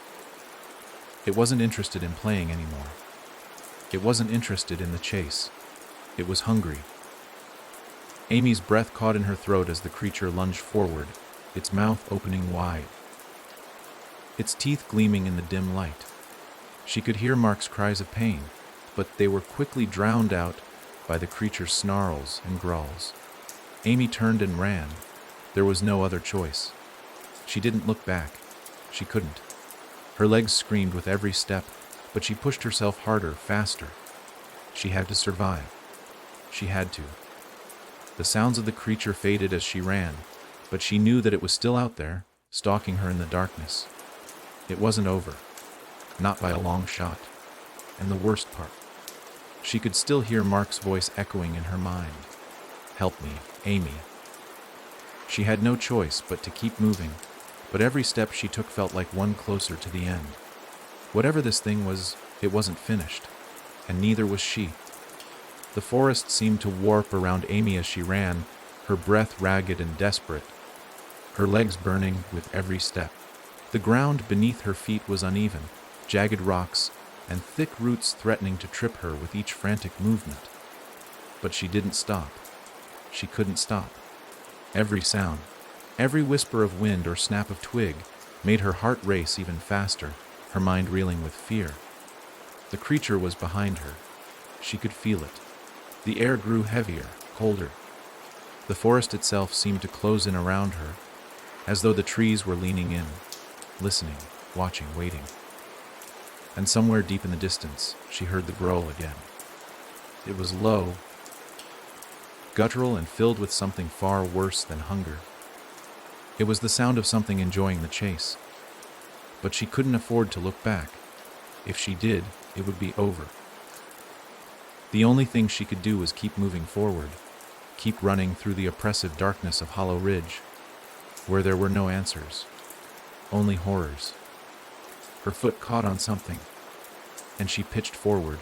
It wasn't interested in playing anymore. It wasn't interested in the chase. It was hungry. Amy's breath caught in her throat as the creature lunged forward, its mouth opening wide, its teeth gleaming in the dim light. She could hear Mark's cries of pain, but they were quickly drowned out by the creature's snarls and growls. Amy turned and ran. There was no other choice. She didn't look back. She couldn't. Her legs screamed with every step, but she pushed herself harder, faster. She had to survive. She had to. The sounds of the creature faded as she ran, but she knew that it was still out there, stalking her in the darkness. It wasn't over. Not by a long shot. And the worst part, she could still hear Mark's voice echoing in her mind. "Help me, Amy." She had no choice but to keep moving, but every step she took felt like one closer to the end. Whatever this thing was, it wasn't finished, and neither was she. The forest seemed to warp around Amy as she ran, her breath ragged and desperate, her legs burning with every step. The ground beneath her feet was uneven, jagged rocks, and thick roots threatening to trip her with each frantic movement. But she didn't stop. She couldn't stop. Every sound, every whisper of wind or snap of twig made her heart race even faster, her mind reeling with fear. The creature was behind her. She could feel it. The air grew heavier, colder. The forest itself seemed to close in around her, as though the trees were leaning in, listening, watching, waiting. And somewhere deep in the distance, she heard the growl again. It was low, guttural, and filled with something far worse than hunger. It was the sound of something enjoying the chase. But she couldn't afford to look back. If she did, it would be over. The only thing she could do was keep moving forward, keep running through the oppressive darkness of Hollow Ridge, where there were no answers, only horrors. Her foot caught on something, and she pitched forward,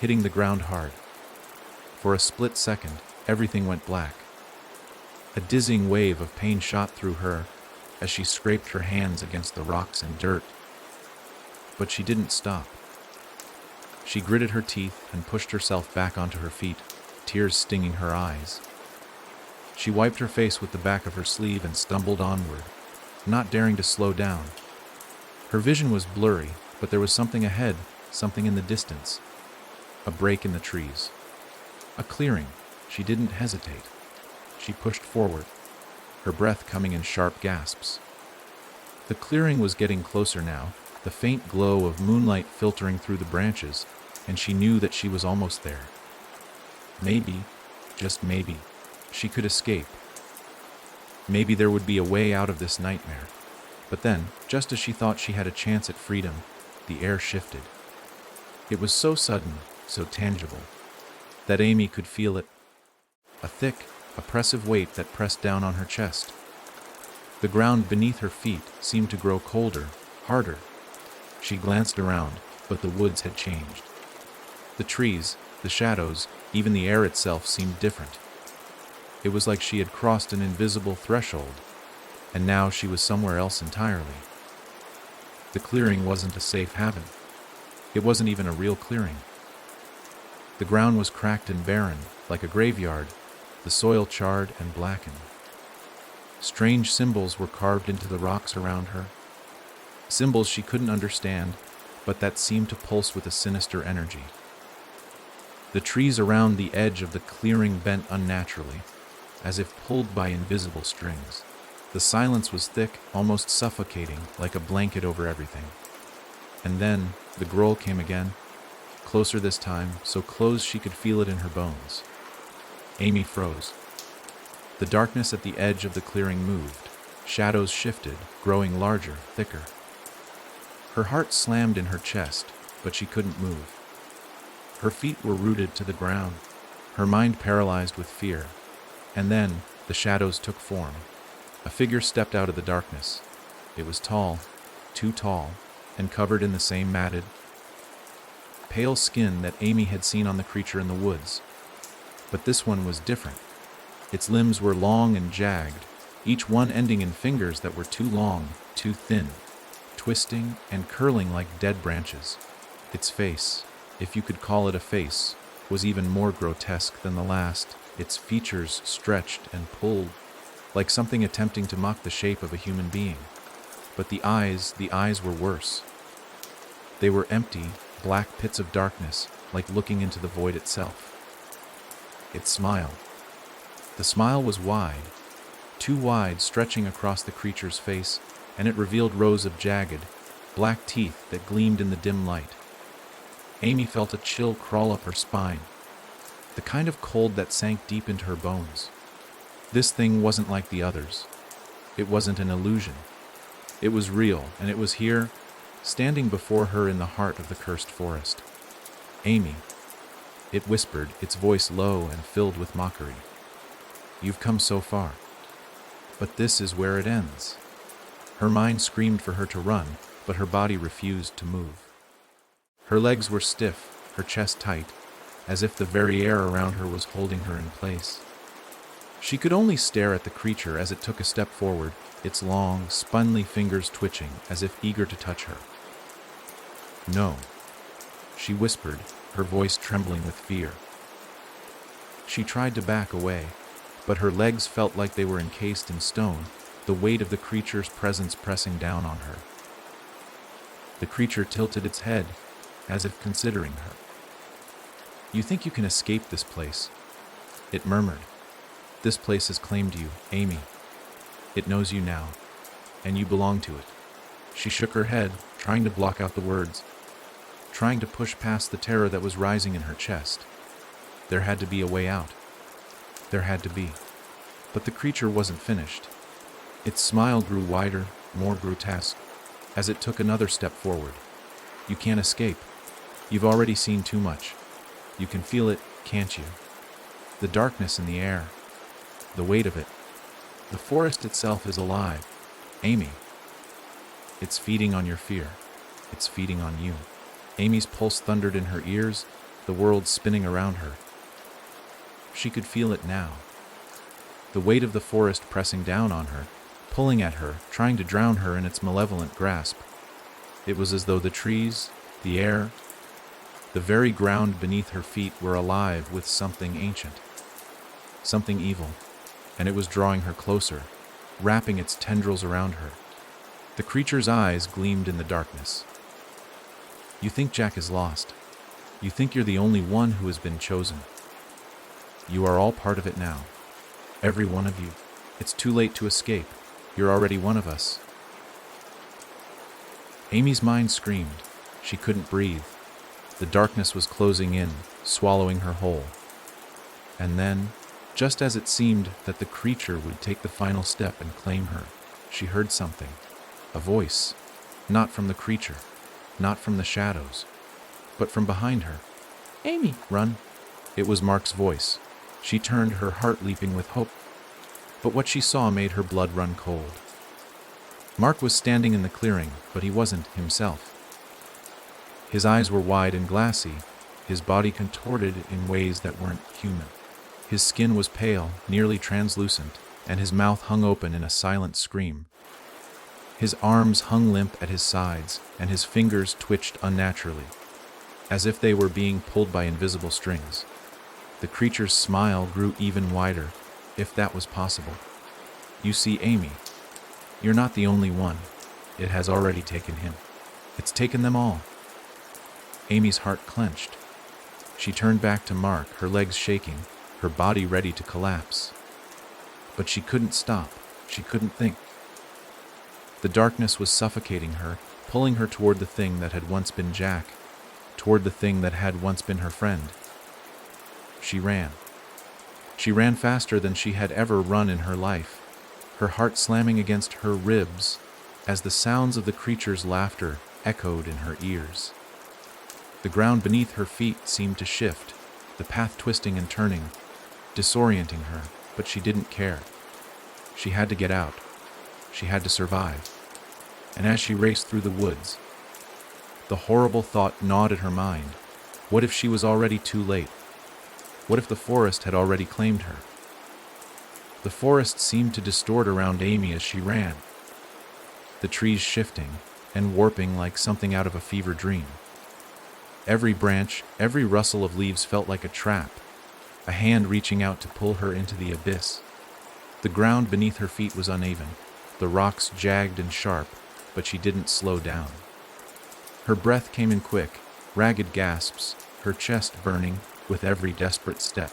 hitting the ground hard. For a split second, everything went black. A dizzying wave of pain shot through her as she scraped her hands against the rocks and dirt. But she didn't stop. She gritted her teeth and pushed herself back onto her feet, tears stinging her eyes. She wiped her face with the back of her sleeve and stumbled onward, not daring to slow down. Her vision was blurry, but there was something ahead, something in the distance. A break in the trees. A clearing. She didn't hesitate. She pushed forward, her breath coming in sharp gasps. The clearing was getting closer now, the faint glow of moonlight filtering through the branches, and she knew that she was almost there. Maybe, just maybe, she could escape. Maybe there would be a way out of this nightmare. But then, just as she thought she had a chance at freedom, the air shifted. It was so sudden, so tangible, that Amy could feel it. A thick, oppressive weight that pressed down on her chest. The ground beneath her feet seemed to grow colder, harder. She glanced around, but the woods had changed. The trees, the shadows, even the air itself seemed different. It was like she had crossed an invisible threshold, and now she was somewhere else entirely. The clearing wasn't a safe haven. It wasn't even a real clearing. The ground was cracked and barren, like a graveyard, the soil charred and blackened. Strange symbols were carved into the rocks around her. Symbols she couldn't understand, but that seemed to pulse with a sinister energy. The trees around the edge of the clearing bent unnaturally, as if pulled by invisible strings. The silence was thick, almost suffocating, like a blanket over everything. And then, the growl came again, closer this time, so close she could feel it in her bones. Amy froze. The darkness at the edge of the clearing moved. Shadows shifted, growing larger, thicker. Her heart slammed in her chest, but she couldn't move. Her feet were rooted to the ground, her mind paralyzed with fear. And then, the shadows took form. A figure stepped out of the darkness. It was tall, too tall, and covered in the same matted, pale skin that Amy had seen on the creature in the woods. But this one was different. Its limbs were long and jagged, each one ending in fingers that were too long, too thin, twisting and curling like dead branches. Its face, if you could call it a face, was even more grotesque than the last, its features stretched and pulled, like something attempting to mock the shape of a human being. But the eyes were worse. They were empty, black pits of darkness, like looking into the void itself. It smiled. The smile was wide, too wide, stretching across the creature's face, and it revealed rows of jagged, black teeth that gleamed in the dim light. Amy felt a chill crawl up her spine, the kind of cold that sank deep into her bones. This thing wasn't like the others. It wasn't an illusion. It was real, and it was here, standing before her in the heart of the cursed forest. Amy, it whispered, its voice low and filled with mockery. You've come so far. But this is where it ends. Her mind screamed for her to run, but her body refused to move. Her legs were stiff, her chest tight, as if the very air around her was holding her in place. She could only stare at the creature as it took a step forward, its long, spindly fingers twitching as if eager to touch her. No, she whispered, her voice trembling with fear. She tried to back away, but her legs felt like they were encased in stone, the weight of the creature's presence pressing down on her. The creature tilted its head, as if considering her. You think you can escape this place? It murmured. This place has claimed you, Amy. It knows you now, and you belong to it. She shook her head, trying to block out the words, trying to push past the terror that was rising in her chest. There had to be a way out. There had to be. But the creature wasn't finished. Its smile grew wider, more grotesque, as it took another step forward. You can't escape. You've already seen too much. You can feel it, can't you? The darkness in the air. The weight of it. The forest itself is alive. Amy. It's feeding on your fear. It's feeding on you. Amy's pulse thundered in her ears, the world spinning around her. She could feel it now. The weight of the forest pressing down on her, pulling at her, trying to drown her in its malevolent grasp. It was as though the trees, the air, the very ground beneath her feet were alive with something ancient, something evil, and it was drawing her closer, wrapping its tendrils around her. The creature's eyes gleamed in the darkness. You think Jack is lost. You think you're the only one who has been chosen. You are all part of it now. Every one of you. It's too late to escape. You're already one of us. Amy's mind screamed. She couldn't breathe. The darkness was closing in, swallowing her whole. And then, just as it seemed that the creature would take the final step and claim her, she heard something. A voice. Not from the creature, not from the shadows, but from behind her. "Amy, run." It was Mark's voice. She turned, her heart leaping with hope. But what she saw made her blood run cold. Mark was standing in the clearing, but he wasn't himself. His eyes were wide and glassy, his body contorted in ways that weren't human. His skin was pale, nearly translucent, and his mouth hung open in a silent scream. His arms hung limp at his sides, and his fingers twitched unnaturally, as if they were being pulled by invisible strings. The creature's smile grew even wider, if that was possible. "You see, Amy, you're not the only one. It has already taken him. It's taken them all." Amy's heart clenched. She turned back to Mark, her legs shaking, her body ready to collapse. But she couldn't stop. She couldn't think. The darkness was suffocating her, pulling her toward the thing that had once been Jack, toward the thing that had once been her friend. She ran. She ran faster than she had ever run in her life, her heart slamming against her ribs as the sounds of the creature's laughter echoed in her ears. The ground beneath her feet seemed to shift, the path twisting and turning, disorienting her, but she didn't care. She had to get out. She had to survive. And as she raced through the woods, the horrible thought gnawed at her mind. What if she was already too late? What if the forest had already claimed her? The forest seemed to distort around Amy as she ran, the trees shifting and warping like something out of a fever dream. Every branch, every rustle of leaves felt like a trap, a hand reaching out to pull her into the abyss. The ground beneath her feet was uneven, the rocks jagged and sharp, but she didn't slow down. Her breath came in quick, ragged gasps, her chest burning with every desperate step.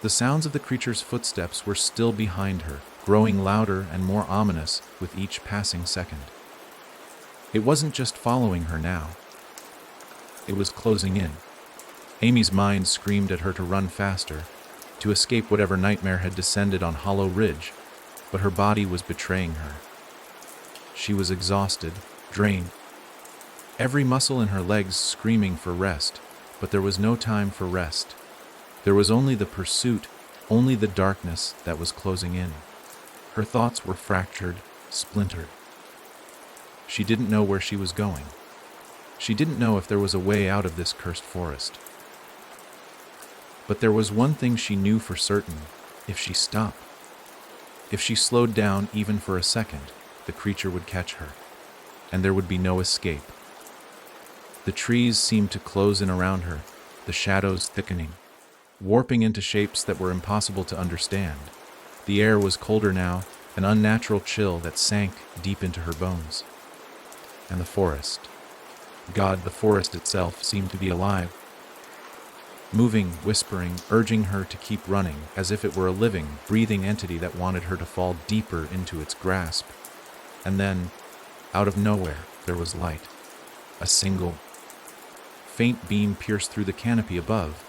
The sounds of the creature's footsteps were still behind her, growing louder and more ominous with each passing second. It wasn't just following her now. It was closing in. Amy's mind screamed at her to run faster, to escape whatever nightmare had descended on Hollow Ridge, but her body was betraying her. She was exhausted, drained, every muscle in her legs screaming for rest, but there was no time for rest. There was only the pursuit, only the darkness that was closing in. Her thoughts were fractured, splintered. She didn't know where she was going. She didn't know if there was a way out of this cursed forest. But there was one thing she knew for certain: if she stopped, if she slowed down even for a second, the creature would catch her, and there would be no escape. The trees seemed to close in around her, the shadows thickening, warping into shapes that were impossible to understand. The air was colder now, an unnatural chill that sank deep into her bones. And the forest. God, the forest itself seemed to be alive, moving, whispering, urging her to keep running, as if it were a living, breathing entity that wanted her to fall deeper into its grasp. And then, out of nowhere, there was light. A single, faint beam pierced through the canopy above,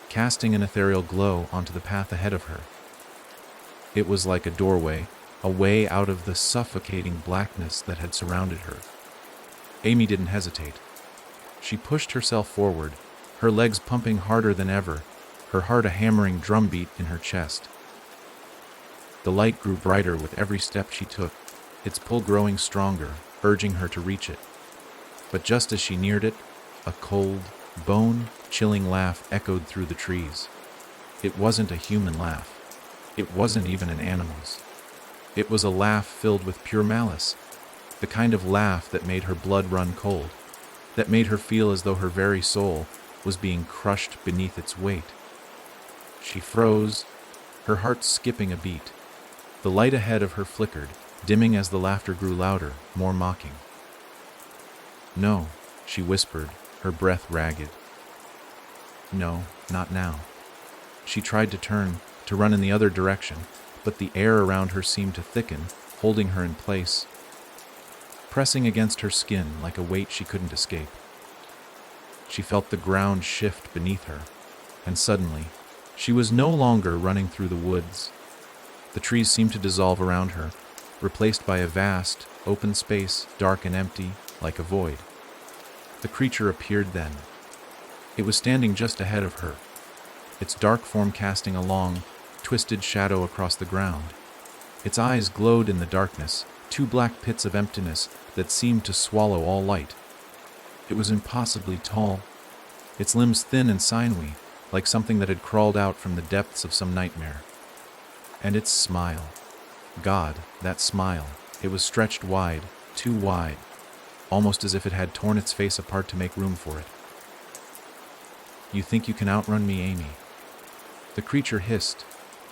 casting an ethereal glow onto the path ahead of her. It was like a doorway, a way out of the suffocating blackness that had surrounded her. Amy didn't hesitate. She pushed herself forward, her legs pumping harder than ever, her heart a hammering drumbeat in her chest. The light grew brighter with every step she took, its pull growing stronger, urging her to reach it. But just as she neared it, a cold, bone-chilling laugh echoed through the trees. It wasn't a human laugh. It wasn't even an animal's. It was a laugh filled with pure malice, the kind of laugh that made her blood run cold, that made her feel as though her very soul was being crushed beneath its weight. She froze, her heart skipping a beat. The light ahead of her flickered, dimming as the laughter grew louder, more mocking. "No," she whispered, her breath ragged. "No, not now." She tried to turn, to run in the other direction, but the air around her seemed to thicken, holding her in place, pressing against her skin like a weight she couldn't escape. She felt the ground shift beneath her, and suddenly, She was no longer running through the woods. The trees seemed to dissolve around her, replaced by a vast, open space, dark and empty, like a void. The creature appeared then. It was standing just ahead of her, its dark form casting a long, twisted shadow across the ground. Its eyes glowed in the darkness, two black pits of emptiness that seemed to swallow all light. It was impossibly tall, its limbs thin and sinewy, like something that had crawled out from the depths of some nightmare. And its smile. God, that smile. It was stretched wide, too wide, almost as if it had torn its face apart to make room for it. "You think you can outrun me, Amy?" The creature hissed,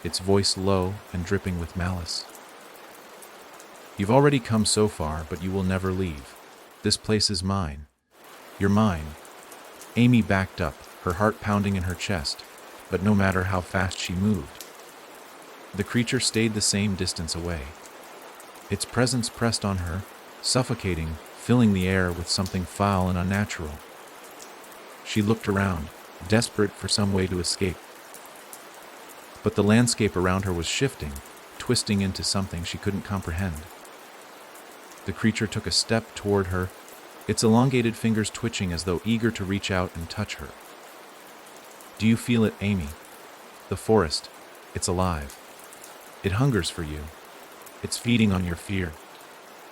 its voice low and dripping with malice. "You've already come so far, but you will never leave. This place is mine. You're mine." Amy backed up, her heart pounding in her chest, but no matter how fast she moved, the creature stayed the same distance away. Its presence pressed on her, suffocating, filling the air with something foul and unnatural. She looked around, desperate for some way to escape. But the landscape around her was shifting, twisting into something she couldn't comprehend. The creature took a step toward her, its elongated fingers twitching as though eager to reach out and touch her. "Do you feel it, Amy? The forest, it's alive. It hungers for you. It's feeding on your fear.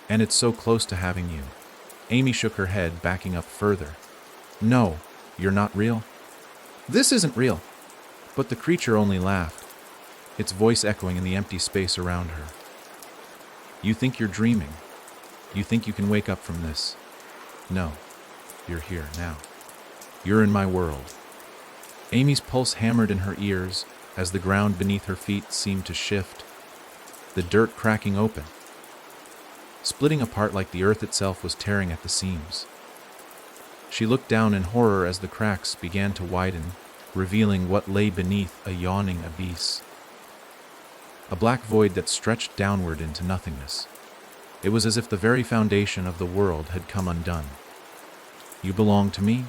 And it's so close to having you." Amy shook her head, backing up further. "No, you're not real. This isn't real." But the creature only laughed, its voice echoing in the empty space around her. "You think you're dreaming. You think you can wake up from this. No, you're here now. You're in my world." Amy's pulse hammered in her ears as the ground beneath her feet seemed to shift, the dirt cracking open, splitting apart like the earth itself was tearing at the seams. She looked down in horror as the cracks began to widen, revealing what lay beneath a yawning abyss. A black void that stretched downward into nothingness. It was as if the very foundation of the world had come undone. "You belong to me?"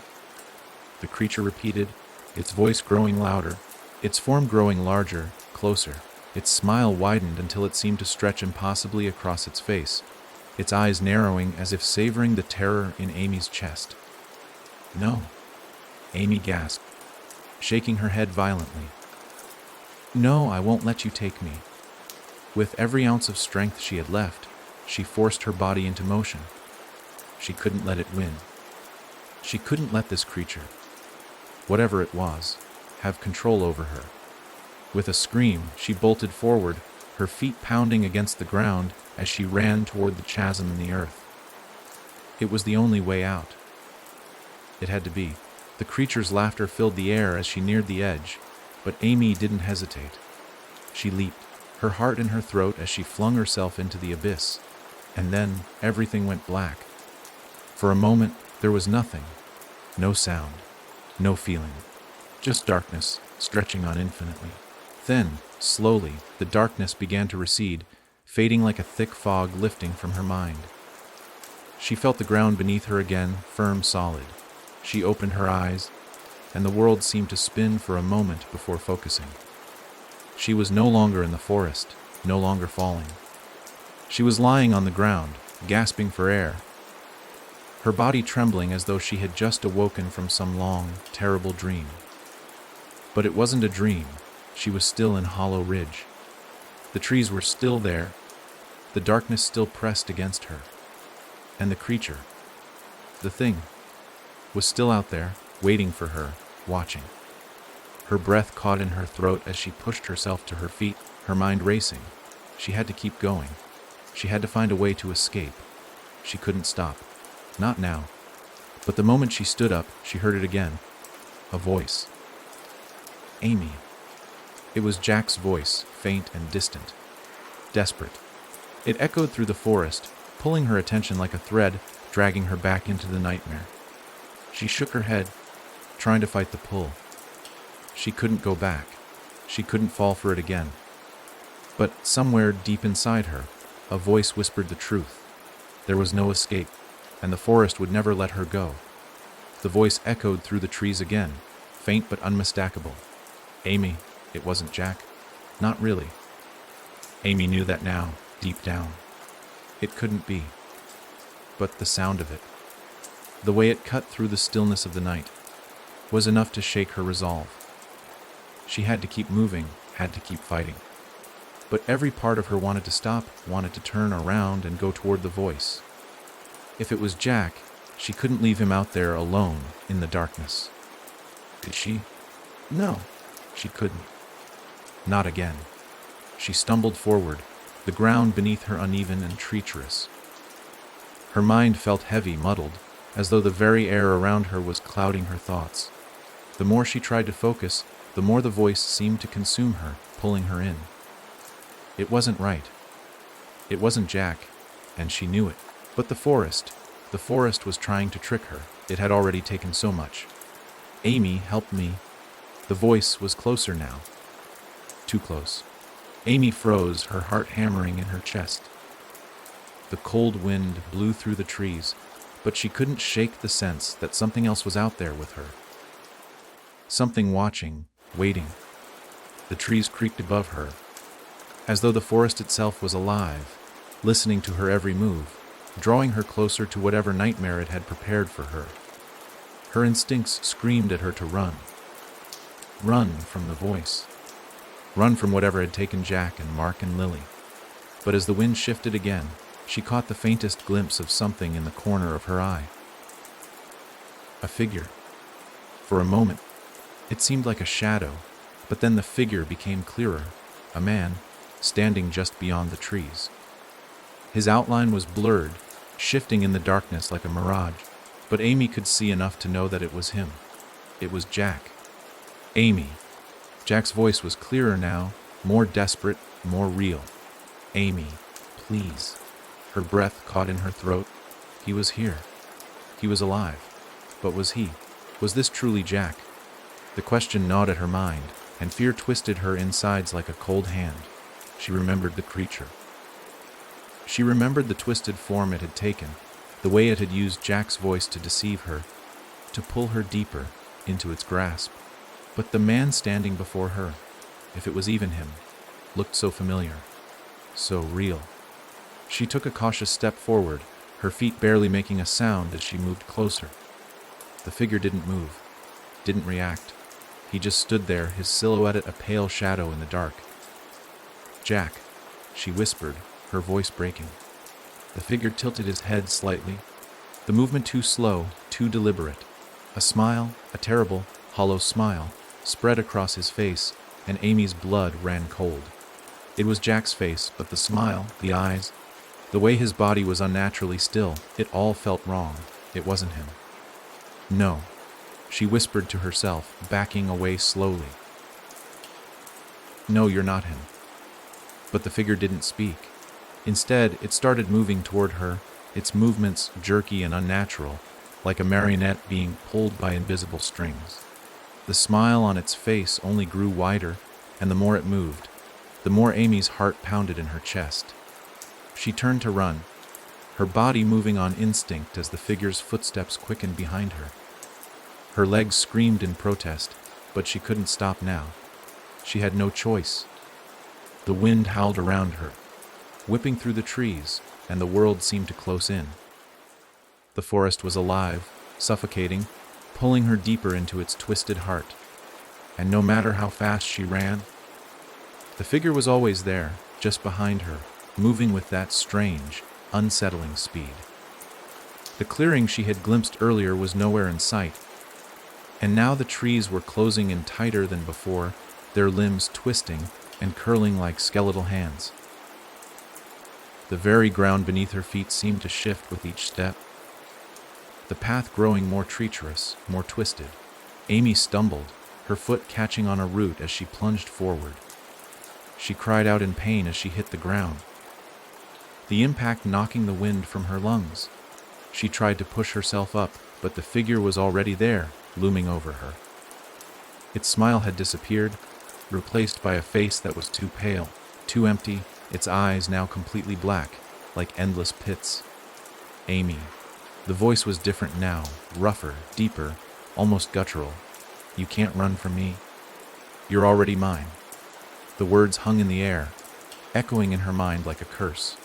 the creature repeated, its voice growing louder, its form growing larger, closer. Its smile widened until it seemed to stretch impossibly across its face, its eyes narrowing as if savoring the terror in Amy's chest. "No," Amy gasped, shaking her head violently. "No, I won't let you take me." With every ounce of strength she had left, she forced her body into motion. She couldn't let it win. She couldn't let this creature, whatever it was, have control over her. With a scream, she bolted forward, her feet pounding against the ground as she ran toward the chasm in the earth. It was the only way out. It had to be. The creature's laughter filled the air as she neared the edge, but Amy didn't hesitate. She leaped, her heart in her throat as she flung herself into the abyss, and then everything went black. For a moment, there was nothing. No sound, no feeling, just darkness, stretching on infinitely. Then, slowly, the darkness began to recede, fading like a thick fog lifting from her mind. She felt the ground beneath her again, firm, solid. She opened her eyes, and the world seemed to spin for a moment before focusing. She was no longer in the forest, no longer falling. She was lying on the ground, gasping for air, her body trembling as though she had just awoken from some long, terrible dream. But it wasn't a dream. She was still in Hollow Ridge. The trees were still there, the darkness still pressed against her. And the creature, the thing, was still out there, waiting for her, watching. Her breath caught in her throat as she pushed herself to her feet, her mind racing. She had to keep going. She had to find a way to escape. She couldn't stop. Not now. But the moment she stood up, she heard it again. A voice. "Amy." It was Jack's voice, faint and distant. Desperate. It echoed through the forest, pulling her attention like a thread, dragging her back into the nightmare. She shook her head, trying to fight the pull. She couldn't go back. She couldn't fall for it again. But somewhere deep inside her, a voice whispered the truth. There was no escape, and the forest would never let her go. The voice echoed through the trees again, faint but unmistakable. "Amy, It wasn't Jack. Not really. Amy knew that now, deep down. It couldn't be. But the sound of it, the way it cut through the stillness of the night, was enough to shake her resolve. She had to keep moving, had to keep fighting. But every part of her wanted to stop, wanted to turn around and go toward the voice. If it was Jack, she couldn't leave him out there alone in the darkness. Could she? No, she couldn't. Not again. She stumbled forward, the ground beneath her uneven and treacherous. Her mind felt heavy, muddled, as though the very air around her was clouding her thoughts. The more she tried to focus, the more the voice seemed to consume her, pulling her in. It wasn't right. It wasn't Jack, and she knew it. But the forest was trying to trick her. It had already taken so much. Amy, help me. The voice was closer now. Too close. Amy froze, her heart hammering in her chest. The cold wind blew through the trees, but she couldn't shake the sense that something else was out there with her. Something watching, waiting. The trees creaked above her, as though the forest itself was alive, listening to her every move, drawing her closer to whatever nightmare it had prepared for her. Her instincts screamed at her to run. Run from the voice. Run from whatever had taken Jack and Mark and Lily. But as the wind shifted again, she caught the faintest glimpse of something in the corner of her eye. A figure. For a moment, it seemed like a shadow, but then the figure became clearer. A man, standing just beyond the trees. His outline was blurred, shifting in the darkness like a mirage, but Amy could see enough to know that it was him. It was Jack. Amy. Jack's voice was clearer now, more desperate, more real. Amy, please. Her breath caught in her throat. He was here. He was alive. But was he? Was this truly Jack? The question gnawed at her mind, and fear twisted her insides like a cold hand. She remembered the creature. She remembered the twisted form it had taken, the way it had used Jack's voice to deceive her, to pull her deeper into its grasp. But the man standing before her, if it was even him, looked so familiar, so real. She took a cautious step forward, her feet barely making a sound as she moved closer. The figure didn't move, didn't react. He just stood there, his silhouette a pale shadow in the dark. Jack, she whispered, her voice breaking. The figure tilted his head slightly, the movement too slow, too deliberate. A smile, a terrible, hollow smile, spread across his face, and Amy's blood ran cold. It was Jack's face, but the smile, the eyes, the way his body was unnaturally still, it all felt wrong. It wasn't him. No, she whispered to herself, backing away slowly. No, you're not him. But the figure didn't speak. Instead, it started moving toward her, its movements jerky and unnatural, like a marionette being pulled by invisible strings. The smile on its face only grew wider, and the more it moved, the more Amy's heart pounded in her chest. She turned to run, her body moving on instinct as the figure's footsteps quickened behind her. Her legs screamed in protest, but she couldn't stop now. She had no choice. The wind howled around her, whipping through the trees, and the world seemed to close in. The forest was alive, suffocating, pulling her deeper into its twisted heart. And no matter how fast she ran, the figure was always there, just behind her, moving with that strange, unsettling speed. The clearing she had glimpsed earlier was nowhere in sight, and now the trees were closing in tighter than before, their limbs twisting and curling like skeletal hands. The very ground beneath her feet seemed to shift with each step, the path growing more treacherous, more twisted. Amy stumbled, her foot catching on a root as she plunged forward. She cried out in pain as she hit the ground, the impact knocking the wind from her lungs. She tried to push herself up, but the figure was already there, looming over her. Its smile had disappeared, replaced by a face that was too pale, too empty, its eyes now completely black, like endless pits. Amy. The voice was different now, rougher, deeper, almost guttural. You can't run from me. You're already mine. The words hung in the air, echoing in her mind like a curse.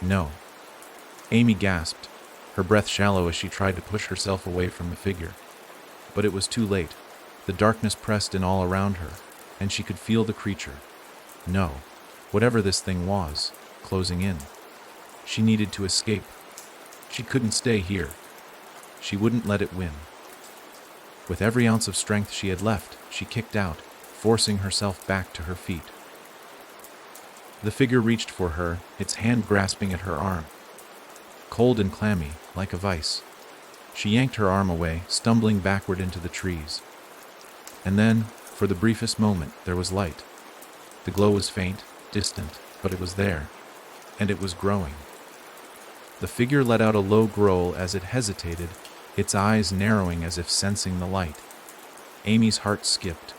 No. Amy gasped, her breath shallow as she tried to push herself away from the figure. But it was too late. The darkness pressed in all around her, and she could feel the creature. No, whatever this thing was, closing in. She needed to escape. She couldn't stay here. She wouldn't let it win. With every ounce of strength she had left, she kicked out, forcing herself back to her feet. The figure reached for her, its hand grasping at her arm. Cold and clammy, like a vice. She yanked her arm away, stumbling backward into the trees. And then, for the briefest moment, there was light. The glow was faint, distant, but it was there, and it was growing. The figure let out a low growl as it hesitated, its eyes narrowing as if sensing the light. Amy's heart skipped.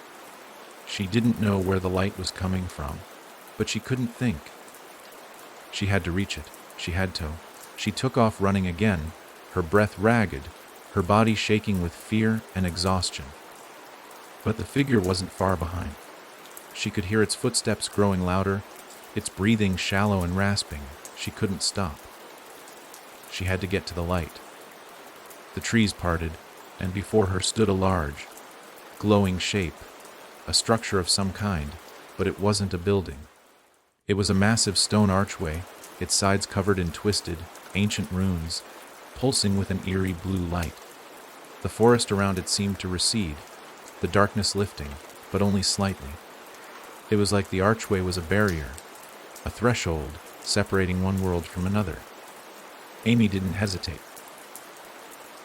She didn't know where the light was coming from, but she couldn't think. She had to reach it. She had to. She took off running again, her breath ragged, her body shaking with fear and exhaustion. But the figure wasn't far behind. She could hear its footsteps growing louder, its breathing shallow and rasping. She couldn't stop. She had to get to the light. The trees parted, and before her stood a large, glowing shape, a structure of some kind, but it wasn't a building. It was a massive stone archway, its sides covered in twisted, ancient runes, pulsing with an eerie blue light. The forest around it seemed to recede, the darkness lifting, but only slightly. It was like the archway was a barrier, a threshold separating one world from another. Amy didn't hesitate.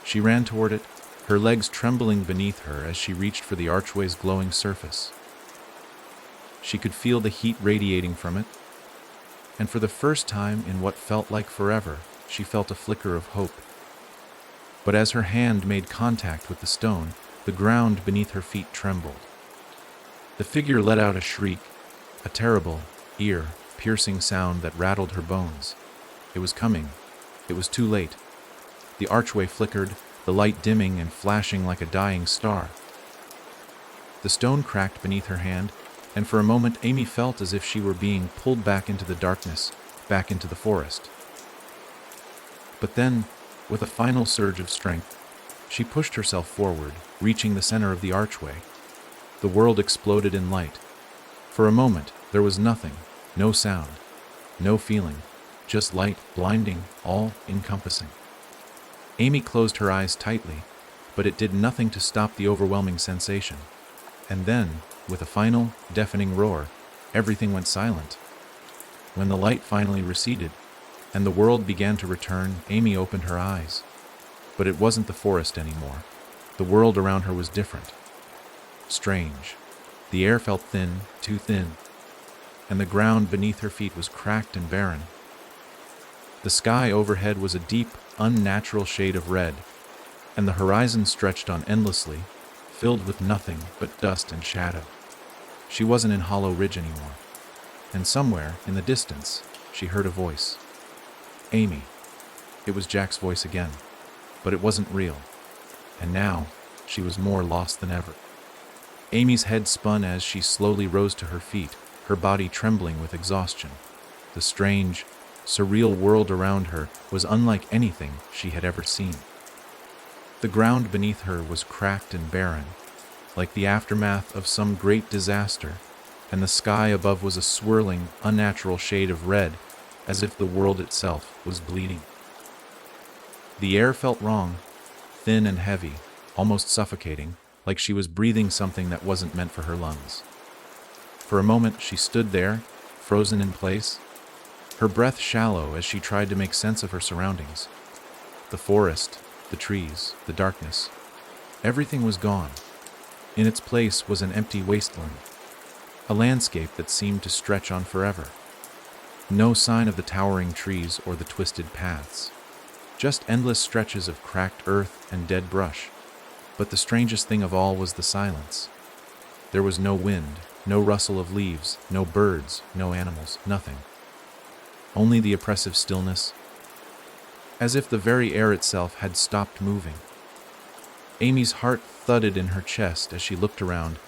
She ran toward it, her legs trembling beneath her as she reached for the archway's glowing surface. She could feel the heat radiating from it, and for the first time in what felt like forever, she felt a flicker of hope. But as her hand made contact with the stone, the ground beneath her feet trembled. The figure let out a shriek, a terrible, ear-piercing sound that rattled her bones. It was coming. It was too late. The archway flickered, the light dimming and flashing like a dying star. The stone cracked beneath her hand, and for a moment Amy felt as if she were being pulled back into the darkness, back into the forest. But then, with a final surge of strength, she pushed herself forward, reaching the center of the archway. The world exploded in light. For a moment, there was nothing, no sound, no feeling, just light, blinding, all-encompassing. Amy closed her eyes tightly, but it did nothing to stop the overwhelming sensation. And then, with a final, deafening roar, everything went silent. When the light finally receded, and the world began to return, Amy opened her eyes. But it wasn't the forest anymore. The world around her was different. Strange. The air felt thin, too thin, and the ground beneath her feet was cracked and barren. The sky overhead was a deep, unnatural shade of red, and the horizon stretched on endlessly, filled with nothing but dust and shadow. She wasn't in Hollow Ridge anymore, and somewhere, in the distance, she heard a voice. Amy. It was Jack's voice again, but it wasn't real, and now she was more lost than ever. Amy's head spun as she slowly rose to her feet, her body trembling with exhaustion. The strange, surreal world around her was unlike anything she had ever seen. The ground beneath her was cracked and barren, like the aftermath of some great disaster, and the sky above was a swirling, unnatural shade of red, as if the world itself was bleeding. The air felt wrong, thin and heavy, almost suffocating, like she was breathing something that wasn't meant for her lungs. For a moment she stood there, frozen in place, her breath shallow as she tried to make sense of her surroundings. The forest, the trees, the darkness, everything was gone. In its place was an empty wasteland, a landscape that seemed to stretch on forever. No sign of the towering trees or the twisted paths, just endless stretches of cracked earth and dead brush. But the strangest thing of all was the silence. There was no wind, no rustle of leaves, no birds, no animals, nothing. Only the oppressive stillness, as if the very air itself had stopped moving. Amy's heart thudded in her chest as she looked around,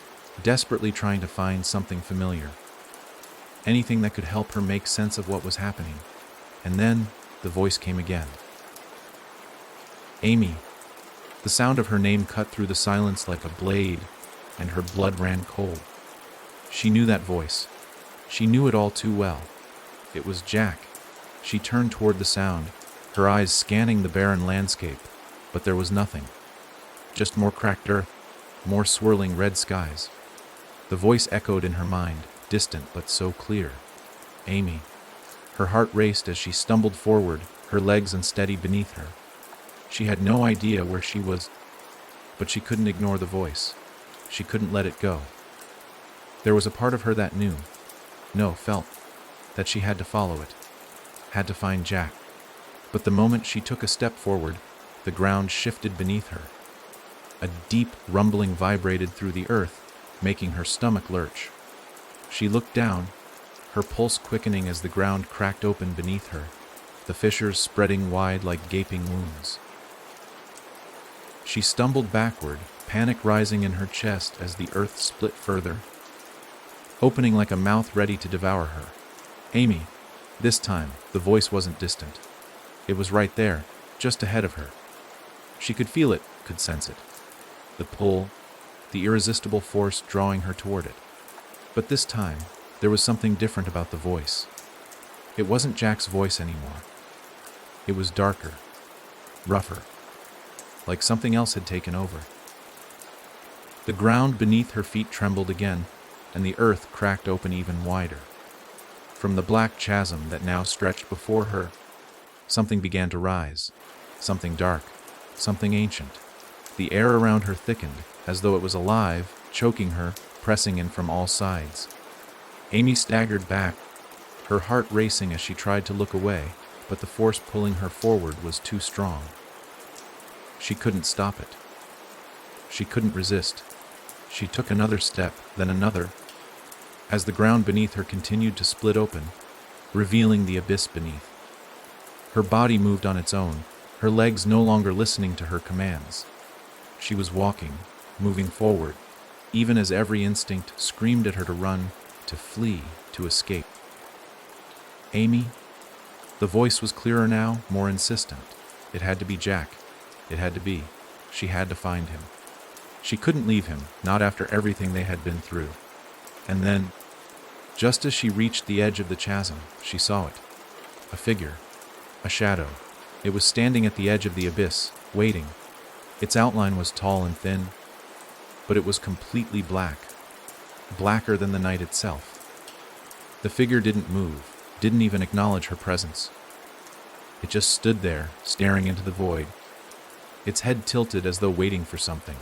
desperately trying to find something familiar, anything that could help her make sense of what was happening. And then the voice came again. Amy. The sound of her name cut through the silence like a blade, and her blood ran cold. She knew that voice. She knew it all too well. It was Jack. She turned toward the sound, her eyes scanning the barren landscape, but there was nothing. Just more cracked earth, more swirling red skies. The voice echoed in her mind, distant but so clear. Amy. Her heart raced as she stumbled forward, her legs unsteady beneath her. She had no idea where she was, but she couldn't ignore the voice. She couldn't let it go. There was a part of her that knew, felt, that she had to follow it, had to find Jack. But the moment she took a step forward, the ground shifted beneath her. A deep rumbling vibrated through the earth, making her stomach lurch. She looked down, her pulse quickening as the ground cracked open beneath her, the fissures spreading wide like gaping wounds. She stumbled backward, panic rising in her chest as the earth split further, opening like a mouth ready to devour her. Amy. This time, the voice wasn't distant. It was right there, just ahead of her. She could feel it, could sense it. The pull, the irresistible force drawing her toward it. But this time, there was something different about the voice. It wasn't Jack's voice anymore. It was darker, rougher, like something else had taken over. The ground beneath her feet trembled again, and the earth cracked open even wider. From the black chasm that now stretched before her, something began to rise, something dark, something ancient. The air around her thickened, as though it was alive, choking her, pressing in from all sides. Amy staggered back, her heart racing as she tried to look away, but the force pulling her forward was too strong. She couldn't stop it. She couldn't resist. She took another step, then another, as the ground beneath her continued to split open, revealing the abyss beneath. Her body moved on its own, her legs no longer listening to her commands. She was walking, moving forward, even as every instinct screamed at her to run, to flee, to escape. Amy? The voice was clearer now, more insistent. It had to be Jack. It had to be. She had to find him. She couldn't leave him, not after everything they had been through. And then, just as she reached the edge of the chasm, she saw it. A figure. A shadow. It was standing at the edge of the abyss, waiting. Its outline was tall and thin, but it was completely black. Blacker than the night itself. The figure didn't move, didn't even acknowledge her presence. It just stood there, staring into the void, its head tilted as though waiting for something,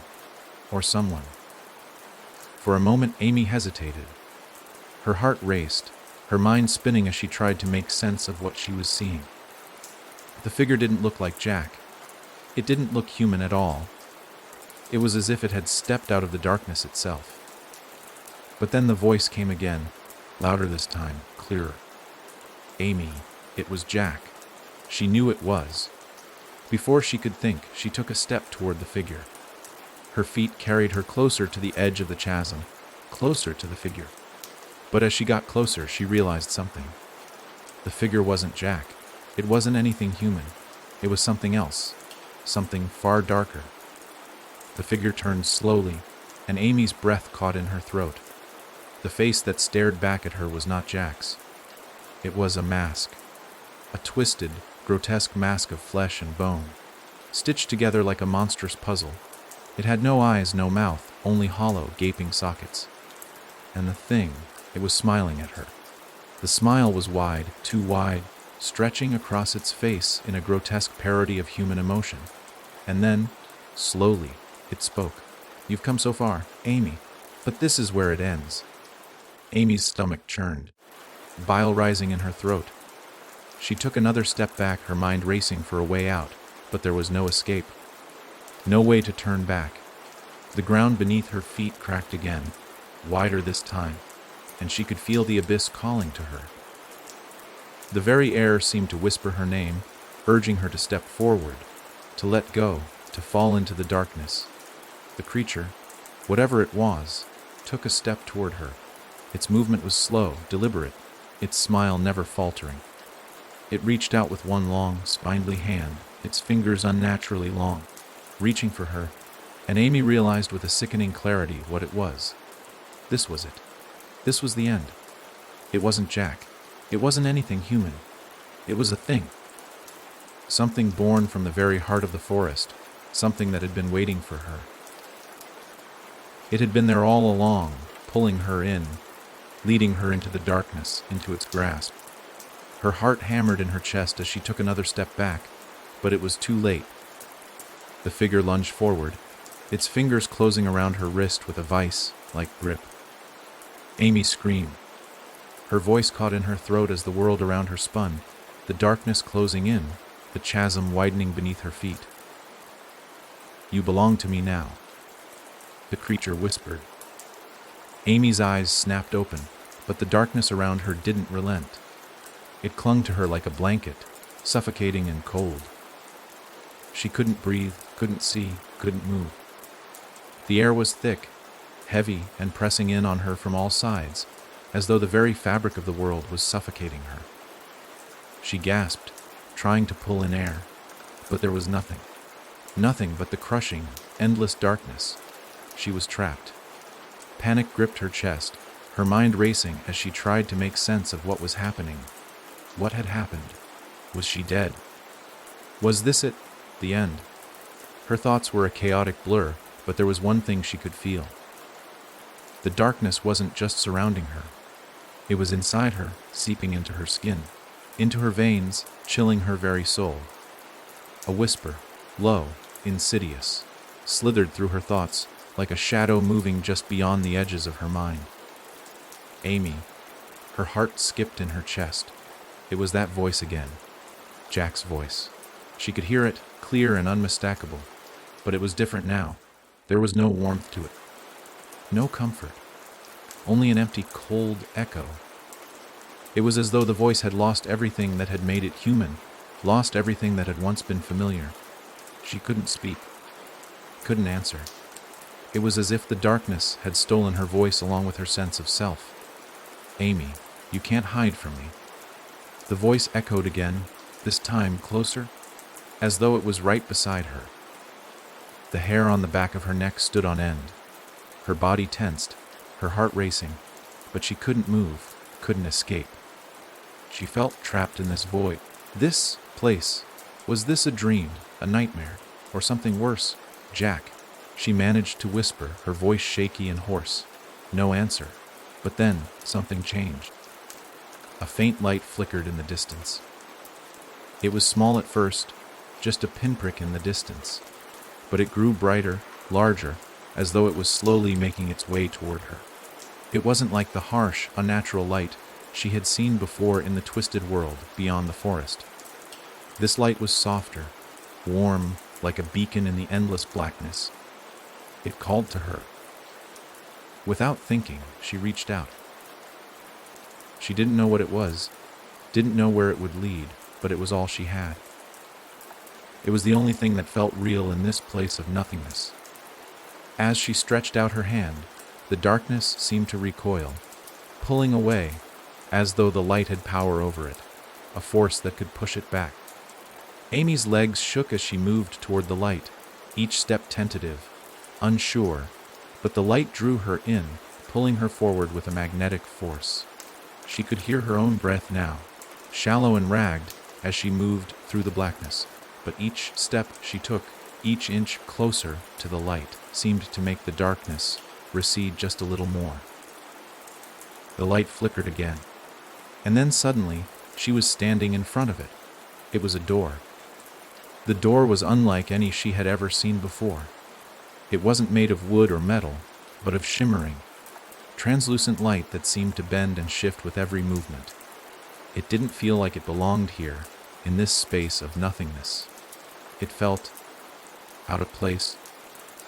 or someone. For a moment, Amy hesitated. Her heart raced, her mind spinning as she tried to make sense of what she was seeing. The figure didn't look like Jack. It didn't look human at all. It was as if it had stepped out of the darkness itself. But then the voice came again, louder this time, clearer. Amy. It was Jack. She knew it was. Before she could think, she took a step toward the figure. Her feet carried her closer to the edge of the chasm, closer to the figure. But as she got closer, she realized something. The figure wasn't Jack. It wasn't anything human. It was something else, something far darker. The figure turned slowly, and Amy's breath caught in her throat. The face that stared back at her was not Jack's. It was a mask. A twisted, grotesque mask of flesh and bone, stitched together like a monstrous puzzle. It had no eyes, no mouth, only hollow, gaping sockets. And the thing, it was smiling at her. The smile was wide, too wide, stretching across its face in a grotesque parody of human emotion. And then, slowly, it spoke. You've come so far, Amy, but this is where it ends. Amy's stomach churned, bile rising in her throat. She took another step back, her mind racing for a way out, but there was no escape. No way to turn back. The ground beneath her feet cracked again, wider this time, and she could feel the abyss calling to her. The very air seemed to whisper her name, urging her to step forward, to let go, to fall into the darkness. The creature, whatever it was, took a step toward her. Its movement was slow, deliberate, its smile never faltering. It reached out with one long, spindly hand, its fingers unnaturally long, reaching for her, and Amy realized with a sickening clarity what it was. This was it. This was the end. It wasn't Jack. It wasn't anything human. It was a thing. Something born from the very heart of the forest, something that had been waiting for her. It had been there all along, pulling her in, leading her into the darkness, into its grasp. Her heart hammered in her chest as she took another step back, but it was too late. The figure lunged forward, its fingers closing around her wrist with a vice-like grip. Amy screamed. Her voice caught in her throat as the world around her spun, the darkness closing in, the chasm widening beneath her feet. "You belong to me now," the creature whispered. Amy's eyes snapped open, but the darkness around her didn't relent. It clung to her like a blanket, suffocating and cold. She couldn't breathe, couldn't see, couldn't move. The air was thick, heavy, and pressing in on her from all sides, as though the very fabric of the world was suffocating her. She gasped, trying to pull in air, but there was nothing. Nothing but the crushing, endless darkness. She was trapped. Panic gripped her chest, her mind racing as she tried to make sense of what was happening. What had happened? Was she dead? Was this it? The end? Her thoughts were a chaotic blur, but there was one thing she could feel. The darkness wasn't just surrounding her. It was inside her, seeping into her skin, into her veins, chilling her very soul. A whisper, low, insidious, slithered through her thoughts like a shadow moving just beyond the edges of her mind. Amy. Her heart skipped in her chest. It was that voice again. Jack's voice. She could hear it, clear and unmistakable. But it was different now. There was no warmth to it. No comfort. Only an empty, cold echo. It was as though the voice had lost everything that had made it human, lost everything that had once been familiar. She couldn't speak. Couldn't answer. It was as if the darkness had stolen her voice along with her sense of self. "Amy, you can't hide from me." The voice echoed again, this time closer, as though it was right beside her. The hair on the back of her neck stood on end. Her body tensed, her heart racing, but she couldn't move, couldn't escape. She felt trapped in this void. This place. Was this a dream, a nightmare, or something worse? "Jack," she managed to whisper, her voice shaky and hoarse. No answer. But then, something changed. A faint light flickered in the distance. It was small at first, just a pinprick in the distance. But it grew brighter, larger, as though it was slowly making its way toward her. It wasn't like the harsh, unnatural light she had seen before in the twisted world beyond the forest. This light was softer, warm, like a beacon in the endless blackness. It called to her. Without thinking, she reached out. She didn't know what it was, didn't know where it would lead, but it was all she had. It was the only thing that felt real in this place of nothingness. As she stretched out her hand, the darkness seemed to recoil, pulling away, as though the light had power over it, a force that could push it back. Amy's legs shook as she moved toward the light, each step tentative, unsure, but the light drew her in, pulling her forward with a magnetic force. She could hear her own breath now, shallow and ragged, as she moved through the blackness, but each step she took, each inch closer to the light, seemed to make the darkness recede just a little more. The light flickered again, and then suddenly she was standing in front of it. It was a door. The door was unlike any she had ever seen before. It wasn't made of wood or metal, but of shimmering, translucent light that seemed to bend and shift with every movement. It didn't feel like it belonged here, in this space of nothingness. It felt out of place,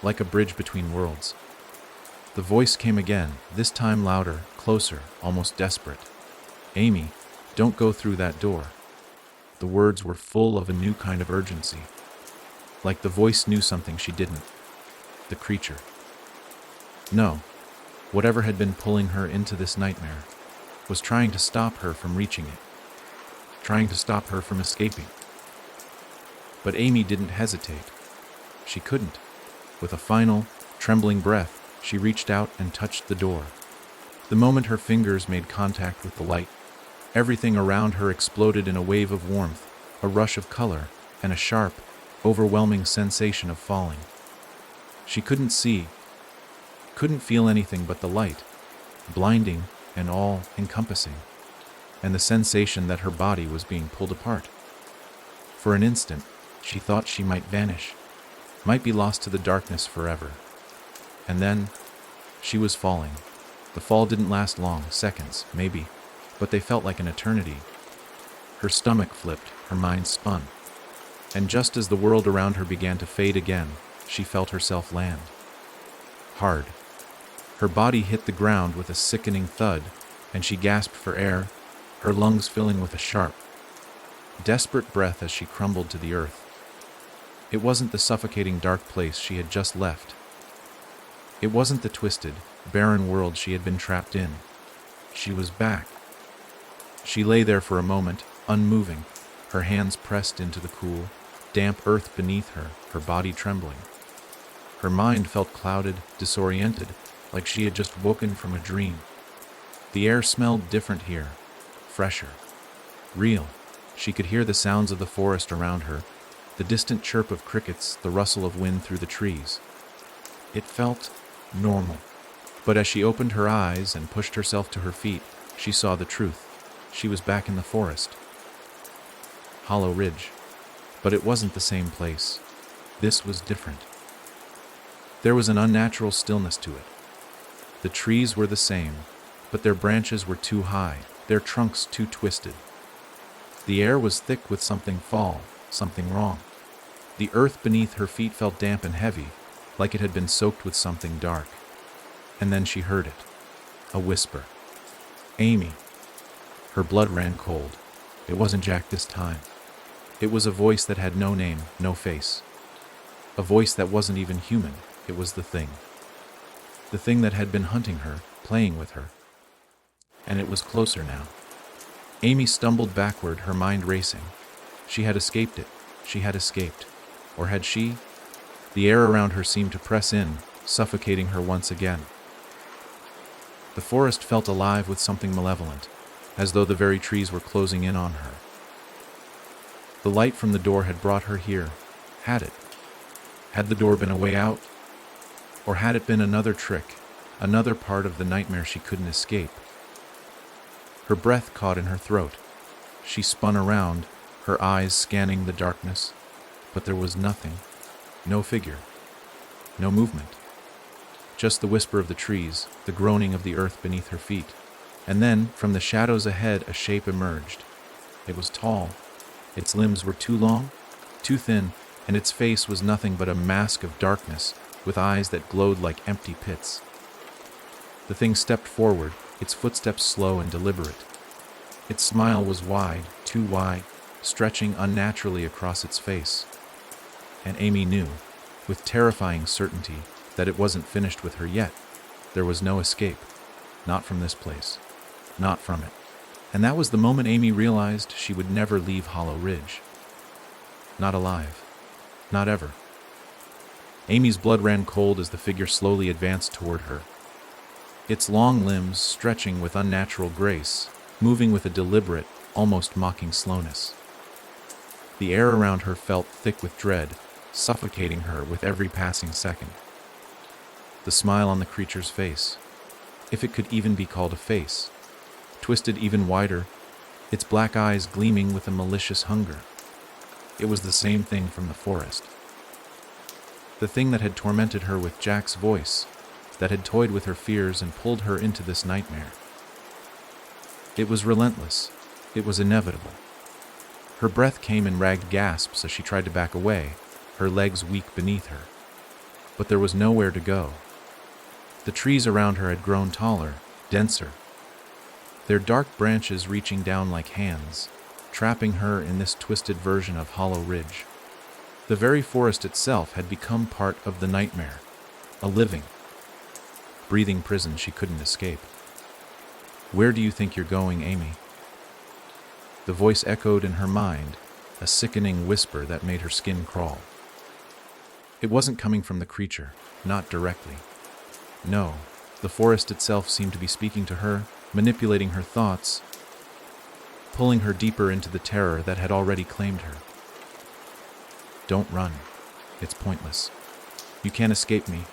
like a bridge between worlds. The voice came again, this time louder, closer, almost desperate. "Amy, don't go through that door." The words were full of a new kind of urgency, like the voice knew something she didn't. The creature. "No, Whatever had been pulling her into this nightmare was trying to stop her from reaching it, trying to stop her from escaping. But Amy didn't hesitate. She couldn't. With a final, trembling breath, she reached out and touched the door. The moment her fingers made contact with the light, everything around her exploded in a wave of warmth, a rush of color, and a sharp, overwhelming sensation of falling. She couldn't see, couldn't feel anything but the light, blinding and all-encompassing, and the sensation that her body was being pulled apart. For an instant, she thought she might vanish, might be lost to the darkness forever. And then, she was falling. The fall didn't last long, seconds, maybe, but they felt like an eternity. Her stomach flipped, her mind spun. And just as the world around her began to fade again, she felt herself land. Hard. Her body hit the ground with a sickening thud, and she gasped for air, her lungs filling with a sharp, desperate breath as she crumbled to the earth. It wasn't the suffocating dark place she had just left. It wasn't the twisted, barren world she had been trapped in. She was back. She lay there for a moment, unmoving, her hands pressed into the cool, damp earth beneath her, her body trembling. Her mind felt clouded, disoriented, like she had just woken from a dream. The air smelled different here, fresher, real. She could hear the sounds of the forest around her, the distant chirp of crickets, the rustle of wind through the trees. It felt normal. But as she opened her eyes and pushed herself to her feet, she saw the truth. She was back in the forest. Hollow Ridge. But it wasn't the same place. This was different. There was an unnatural stillness to it. The trees were the same, but their branches were too high, their trunks too twisted. The air was thick with something something wrong. The earth beneath her feet felt damp and heavy, like it had been soaked with something dark. And then she heard it. A whisper. Amy. Her blood ran cold. It wasn't Jack this time. It was a voice that had no name, no face. A voice that wasn't even human. It was the thing. The thing that had been hunting her, playing with her. And it was closer now. Amy stumbled backward, her mind racing. She had escaped it. She had escaped. Or had she? The air around her seemed to press in, suffocating her once again. The forest felt alive with something malevolent, as though the very trees were closing in on her. The light from the door had brought her here. Had it? Had the door been a way out? Or had it been another trick, another part of the nightmare she couldn't escape? Her breath caught in her throat. She spun around, her eyes scanning the darkness, but there was nothing, no figure, no movement. Just the whisper of the trees, the groaning of the earth beneath her feet. And then, from the shadows ahead, a shape emerged. It was tall. Its limbs were too long, too thin, and its face was nothing but a mask of darkness, with eyes that glowed like empty pits. The thing stepped forward, its footsteps slow and deliberate. Its smile was wide, too wide, stretching unnaturally across its face. And Amy knew, with terrifying certainty, that it wasn't finished with her yet. There was no escape. Not from this place. Not from it. And that was the moment Amy realized she would never leave Hollow Ridge. Not alive. Not ever. Amy's blood ran cold as the figure slowly advanced toward her. Its long limbs stretching with unnatural grace, moving with a deliberate, almost mocking slowness. The air around her felt thick with dread, suffocating her with every passing second. The smile on the creature's face, if it could even be called a face, twisted even wider, its black eyes gleaming with a malicious hunger. It was the same thing from the forest. The thing that had tormented her with Jack's voice, that had toyed with her fears and pulled her into this nightmare. It was relentless. It was inevitable. Her breath came in ragged gasps as she tried to back away, her legs weak beneath her. But there was nowhere to go. The trees around her had grown taller, denser, their dark branches reaching down like hands, trapping her in this twisted version of Hollow Ridge. The very forest itself had become part of the nightmare, a living, breathing prison she couldn't escape. "Where do you think you're going, Amy?" The voice echoed in her mind, a sickening whisper that made her skin crawl. It wasn't coming from the creature, not directly. No, the forest itself seemed to be speaking to her, manipulating her thoughts, pulling her deeper into the terror that had already claimed her. "Don't run. It's pointless. You can't escape me."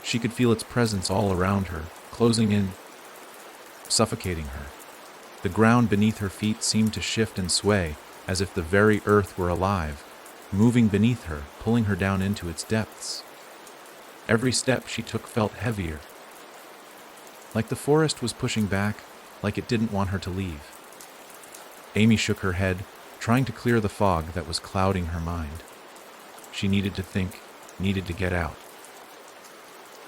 She could feel its presence all around her, closing in, suffocating her. The ground beneath her feet seemed to shift and sway, as if the very earth were alive, moving beneath her, pulling her down into its depths. Every step she took felt heavier, like the forest was pushing back, like it didn't want her to leave. Amy shook her head, trying to clear the fog that was clouding her mind. She needed to think, needed to get out.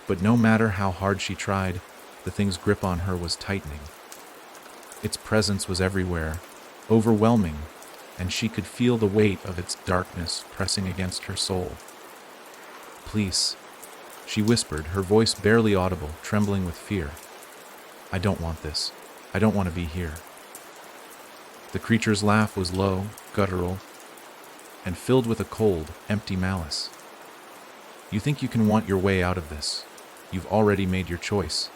But no matter how hard she tried, the thing's grip on her was tightening. Its presence was everywhere, overwhelming, and she could feel the weight of its darkness pressing against her soul. "Please," she whispered, her voice barely audible, trembling with fear. "I don't want this. I don't want to be here." The creature's laugh was low, guttural, and filled with a cold, empty malice. "You think you can want your way out of this? You've already made your choice.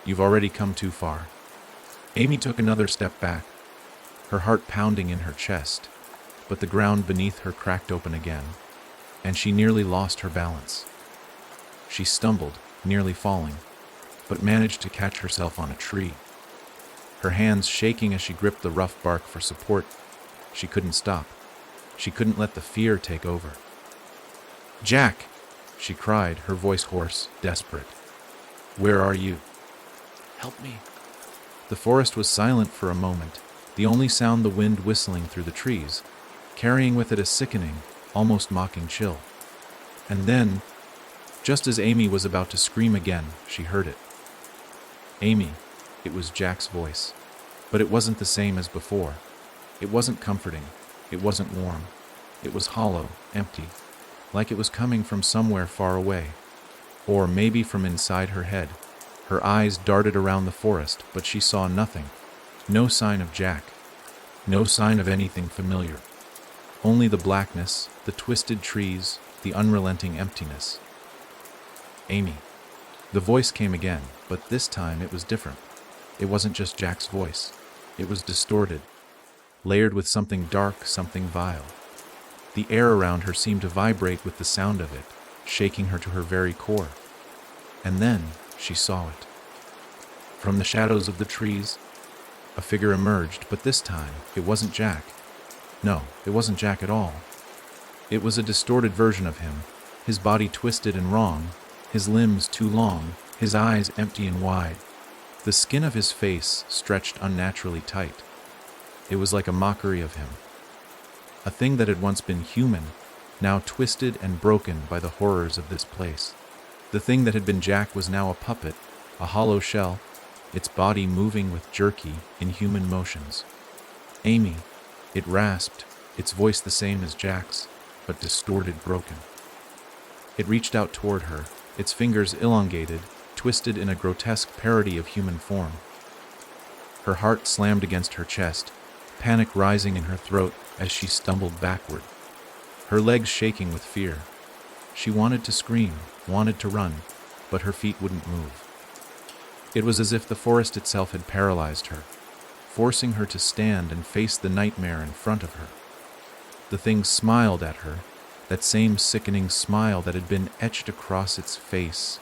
You've already come too far." Amy took another step back, her heart pounding in her chest, but the ground beneath her cracked open again, and she nearly lost her balance. She stumbled, nearly falling, but managed to catch herself on a tree. Her hands shaking as she gripped the rough bark for support, she couldn't stop. She couldn't let the fear take over. "Jack!" she cried, her voice hoarse, desperate. "Where are you? Help me." The forest was silent for a moment, the only sound the wind whistling through the trees, carrying with it a sickening, almost mocking chill. And then, just as Amy was about to scream again, she heard it. "Amy," it was Jack's voice, but it wasn't the same as before. It wasn't comforting, it wasn't warm. It was hollow, empty, like it was coming from somewhere far away, or maybe from inside her head. Her eyes darted around the forest, but she saw nothing. No sign of Jack. No sign of anything familiar. Only the blackness, the twisted trees, the unrelenting emptiness. "Amy." The voice came again, but this time it was different. It wasn't just Jack's voice. It was distorted, layered with something dark, something vile. The air around her seemed to vibrate with the sound of it, shaking her to her very core. And then she saw it. From the shadows of the trees, a figure emerged, but this time it wasn't Jack. No, it wasn't Jack at all. It was a distorted version of him, his body twisted and wrong, his limbs too long, his eyes empty and wide. The skin of his face stretched unnaturally tight. It was like a mockery of him. A thing that had once been human, now twisted and broken by the horrors of this place. The thing that had been Jack was now a puppet, a hollow shell, its body moving with jerky, inhuman motions. "Amy," it rasped, its voice the same as Jack's, but distorted, broken. It reached out toward her, its fingers elongated, twisted in a grotesque parody of human form. Her heart slammed against her chest, panic rising in her throat as she stumbled backward, her legs shaking with fear. She wanted to scream, wanted to run, but her feet wouldn't move. It was as if the forest itself had paralyzed her, forcing her to stand and face the nightmare in front of her. The thing smiled at her, that same sickening smile that had been etched across its face,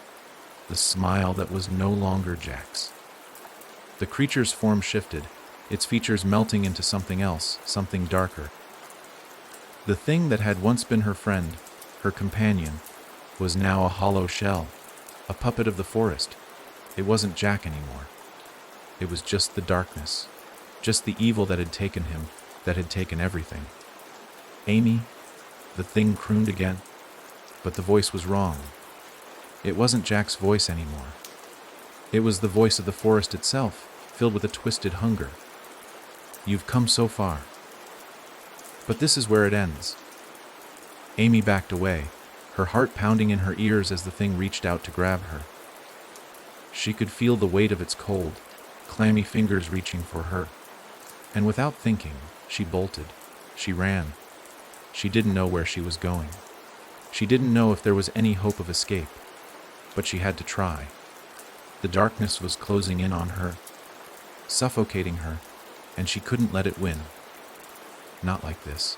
the smile that was no longer Jack's. The creature's form shifted, its features melting into something else, something darker. The thing that had once been her friend, her companion, was now a hollow shell, a puppet of the forest. It wasn't Jack anymore. It was just the darkness, just the evil that had taken him, that had taken everything. "Amy," the thing crooned again, but the voice was wrong. It wasn't Jack's voice anymore. It was the voice of the forest itself, filled with a twisted hunger. "You've come so far. But this is where it ends." Amy backed away, her heart pounding in her ears as the thing reached out to grab her. She could feel the weight of its cold, clammy fingers reaching for her. And without thinking, she bolted. She ran. She didn't know where she was going. She didn't know if there was any hope of escape. But she had to try. The darkness was closing in on her, suffocating her, and she couldn't let it win. Not like this.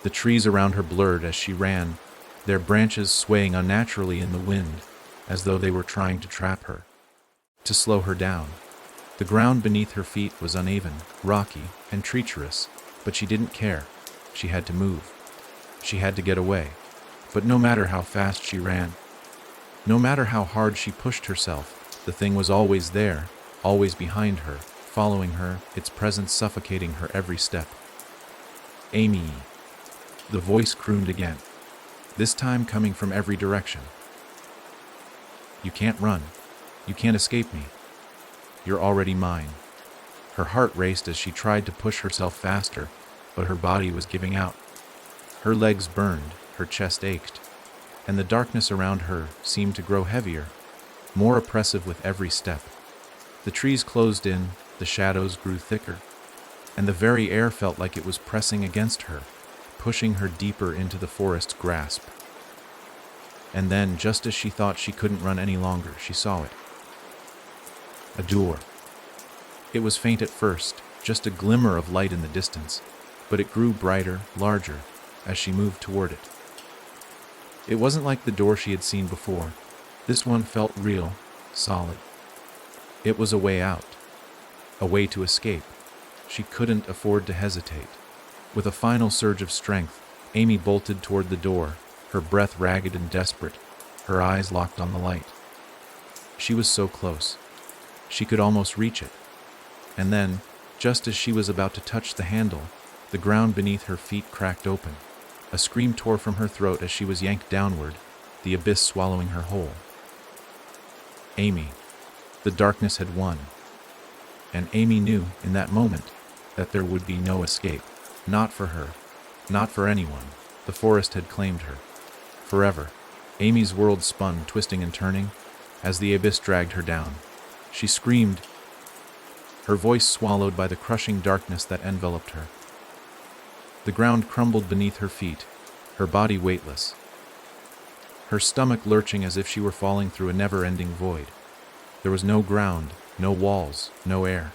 The trees around her blurred as she ran, their branches swaying unnaturally in the wind, as though they were trying to trap her, to slow her down. The ground beneath her feet was uneven, rocky, and treacherous, but she didn't care. She had to move. She had to get away. But no matter how fast she ran, no matter how hard she pushed herself, the thing was always there, always behind her, following her, its presence suffocating her every step. Amy. The voice crooned again, this time coming from every direction. You can't run. You can't escape me. You're already mine. Her heart raced as she tried to push herself faster, but her body was giving out. Her legs burned, her chest ached, and the darkness around her seemed to grow heavier, more oppressive with every step. The trees closed in, the shadows grew thicker, and the very air felt like it was pressing against her, pushing her deeper into the forest's grasp. And then, just as she thought she couldn't run any longer, she saw it. A door. It was faint at first, just a glimmer of light in the distance, but it grew brighter, larger, as she moved toward it. It wasn't like the door she had seen before. This one felt real, solid. It was a way out, a way to escape. She couldn't afford to hesitate. With a final surge of strength, Amy bolted toward the door, her breath ragged and desperate, her eyes locked on the light. She was so close. She could almost reach it. And then, just as she was about to touch the handle, the ground beneath her feet cracked open. A scream tore from her throat as she was yanked downward, the abyss swallowing her whole. Amy. The darkness had won. And Amy knew, in that moment, that there would be no escape. Not for her. Not for anyone. The forest had claimed her. Forever. Amy's world spun, twisting and turning, as the abyss dragged her down. She screamed, her voice swallowed by the crushing darkness that enveloped her. The ground crumbled beneath her feet, her body weightless, her stomach lurching as if she were falling through a never-ending void. There was no ground, no walls, no air,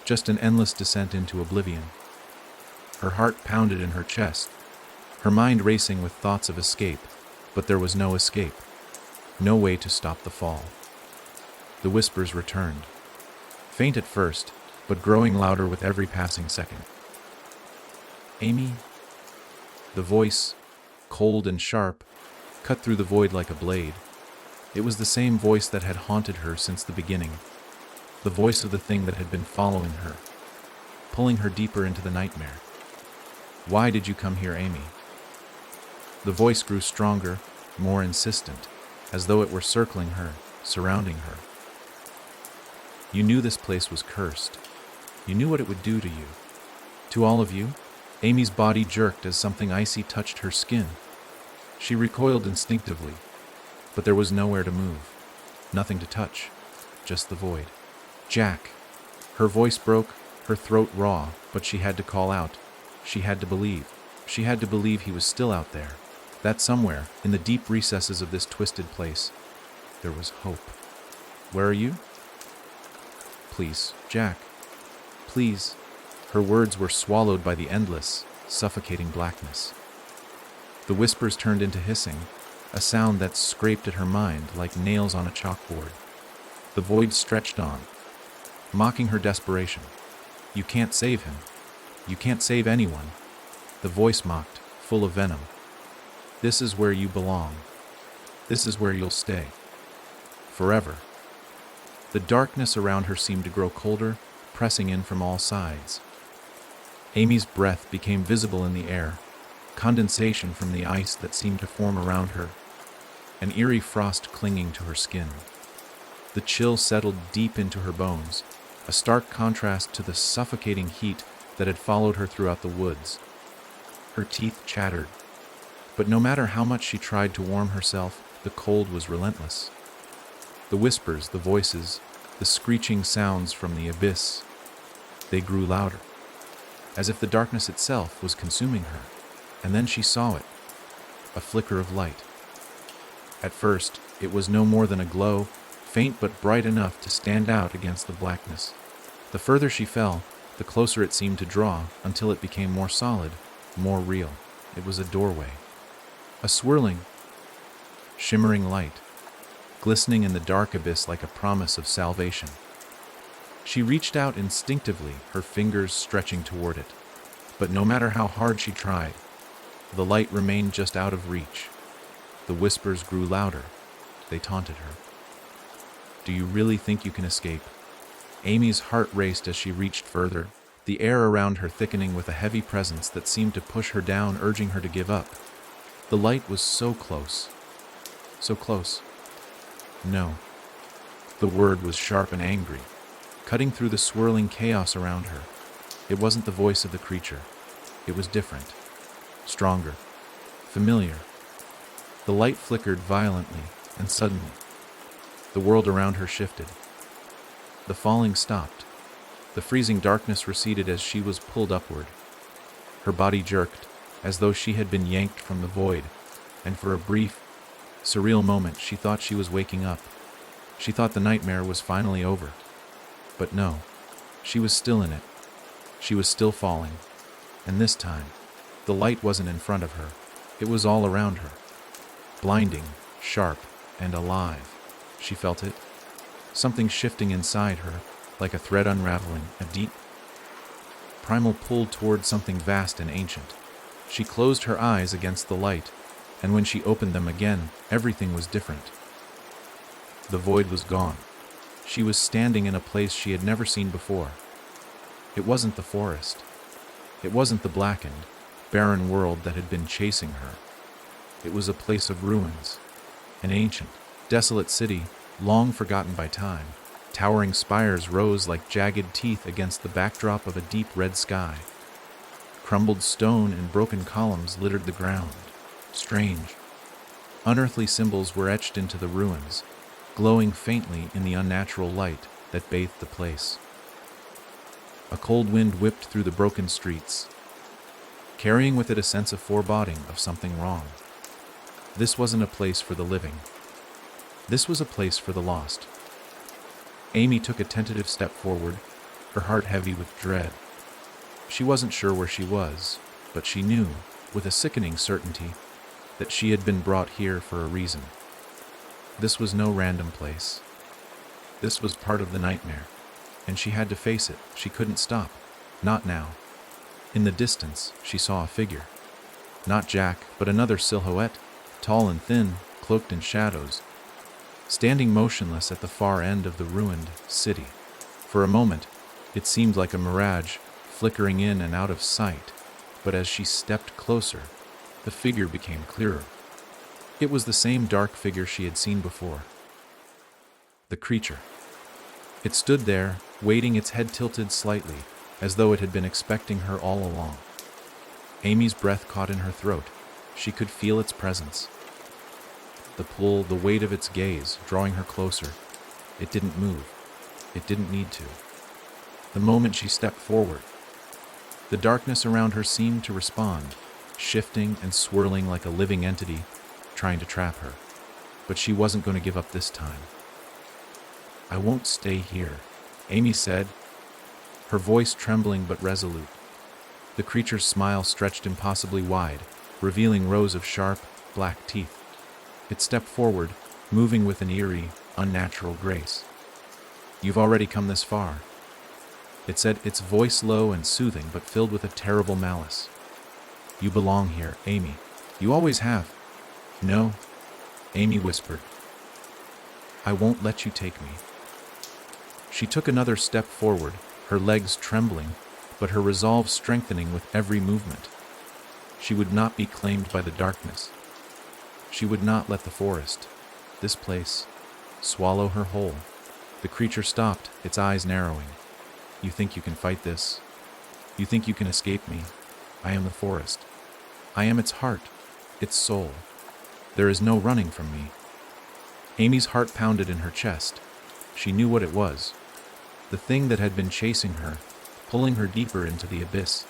just an endless descent into oblivion. Her heart pounded in her chest, her mind racing with thoughts of escape, but there was no escape, no way to stop the fall. The whispers returned, faint at first, but growing louder with every passing second. Amy? The voice, cold and sharp, cut through the void like a blade. It was the same voice that had haunted her since the beginning, the voice of the thing that had been following her, pulling her deeper into the nightmare. Why did you come here, Amy? The voice grew stronger, more insistent, as though it were circling her, surrounding her. You knew this place was cursed. You knew what it would do to you. To all of you? Amy's body jerked as something icy touched her skin. She recoiled instinctively, but there was nowhere to move, nothing to touch, just the void. Jack. Her voice broke, her throat raw, but she had to call out. She had to believe. She had to believe he was still out there, that somewhere, in the deep recesses of this twisted place, there was hope. Where are you? Please, Jack. Please. Her words were swallowed by the endless, suffocating blackness. The whispers turned into hissing, a sound that scraped at her mind like nails on a chalkboard. The void stretched on, mocking her desperation. You can't save him. You can't save anyone. The voice mocked, full of venom. This is where you belong. This is where you'll stay. Forever. The darkness around her seemed to grow colder, pressing in from all sides. Amy's breath became visible in the air, condensation from the ice that seemed to form around her, an eerie frost clinging to her skin. The chill settled deep into her bones, a stark contrast to the suffocating heat that had followed her throughout the woods. Her teeth chattered, but no matter how much she tried to warm herself, the cold was relentless. The whispers, the voices, the screeching sounds from the abyss, they grew louder, as if the darkness itself was consuming her. And then she saw it, a flicker of light. At first, it was no more than a glow, faint but bright enough to stand out against the blackness. The further she fell, the closer it seemed to draw, until it became more solid, more real. It was a doorway. A swirling, shimmering light, glistening in the dark abyss like a promise of salvation. She reached out instinctively, her fingers stretching toward it. But no matter how hard she tried, the light remained just out of reach. The whispers grew louder. They taunted her. "Do you really think you can escape?" Amy's heart raced as she reached further, the air around her thickening with a heavy presence that seemed to push her down, urging her to give up. The light was so close. So close. No. The word was sharp and angry, cutting through the swirling chaos around her. It wasn't the voice of the creature. It was different. Stronger. Familiar. The light flickered violently, and suddenly, the world around her shifted. The falling stopped. The freezing darkness receded as she was pulled upward. Her body jerked, as though she had been yanked from the void, and for a brief, surreal moment she thought she was waking up. She thought the nightmare was finally over. But no, she was still in it. She was still falling. And this time, the light wasn't in front of her. It was all around her. Blinding, sharp, and alive. She felt it. Something shifting inside her, like a thread unraveling, a deep, primal pull toward something vast and ancient. She closed her eyes against the light, and when she opened them again, everything was different. The void was gone. She was standing in a place she had never seen before. It wasn't the forest. It wasn't the blackened, barren world that had been chasing her. It was a place of ruins, an ancient, desolate city, long forgotten by time. Towering spires rose like jagged teeth against the backdrop of a deep red sky. Crumbled stone and broken columns littered the ground. Strange, unearthly symbols were etched into the ruins, glowing faintly in the unnatural light that bathed the place. A cold wind whipped through the broken streets, carrying with it a sense of foreboding of something wrong. This wasn't a place for the living. This was a place for the lost. Amy took a tentative step forward, her heart heavy with dread. She wasn't sure where she was, but she knew, with a sickening certainty, that she had been brought here for a reason. This was no random place. This was part of the nightmare, and she had to face it. She couldn't stop. Not now. In the distance, she saw a figure. Not Jack, but another silhouette, tall and thin, cloaked in shadows, standing motionless at the far end of the ruined city. For a moment, it seemed like a mirage, flickering in and out of sight, but as she stepped closer, the figure became clearer. It was the same dark figure she had seen before. The creature. It stood there, waiting, its head tilted slightly, as though it had been expecting her all along. Amy's breath caught in her throat. She could feel its presence. The pull, the weight of its gaze, drawing her closer. It didn't move. It didn't need to. The moment she stepped forward, the darkness around her seemed to respond, shifting and swirling like a living entity, trying to trap her. But she wasn't going to give up this time. "I won't stay here," Amy said, her voice trembling but resolute. The creature's smile stretched impossibly wide, revealing rows of sharp, black teeth. It stepped forward, moving with an eerie, unnatural grace. "You've already come this far," it said, its voice low and soothing but filled with a terrible malice. "You belong here, Amy. You always have." "No," Amy whispered. "I won't let you take me." She took another step forward, her legs trembling, but her resolve strengthening with every movement. She would not be claimed by the darkness. She would not let the forest, this place, swallow her whole. The creature stopped, its eyes narrowing. "You think you can fight this? You think you can escape me? I am the forest. I am its heart, its soul. There is no running from me." Amy's heart pounded in her chest. She knew what it was. The thing that had been chasing her, pulling her deeper into the abyss.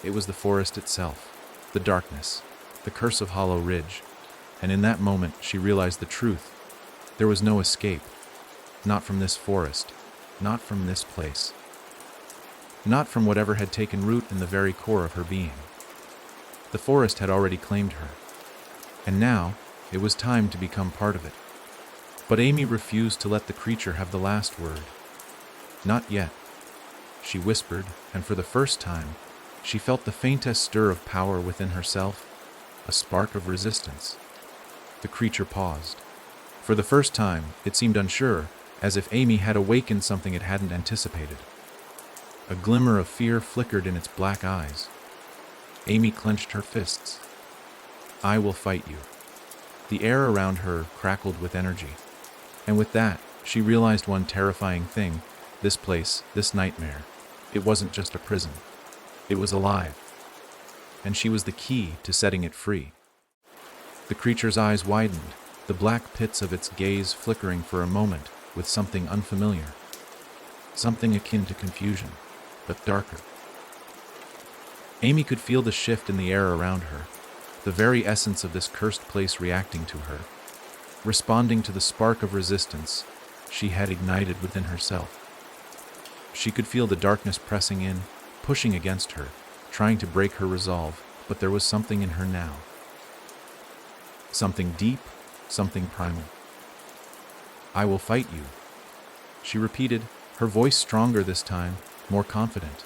It was the forest itself, the darkness, the curse of Hollow Ridge. And in that moment, she realized the truth. There was no escape. Not from this forest. Not from this place. Not from whatever had taken root in the very core of her being. The forest had already claimed her. And now, it was time to become part of it. But Amy refused to let the creature have the last word. Not yet, she whispered, and for the first time, she felt the faintest stir of power within herself, a spark of resistance. The creature paused. For the first time, it seemed unsure, as if Amy had awakened something it hadn't anticipated. A glimmer of fear flickered in its black eyes. Amy clenched her fists. "I will fight you." The air around her crackled with energy. And with that, she realized one terrifying thing. This place, this nightmare, it wasn't just a prison. It was alive. And she was the key to setting it free. The creature's eyes widened, the black pits of its gaze flickering for a moment with something unfamiliar. Something akin to confusion, but darker. Amy could feel the shift in the air around her, the very essence of this cursed place reacting to her, responding to the spark of resistance she had ignited within herself. She could feel the darkness pressing in, pushing against her, trying to break her resolve, but there was something in her now. Something deep, something primal. "I will fight you," she repeated, her voice stronger this time, more confident.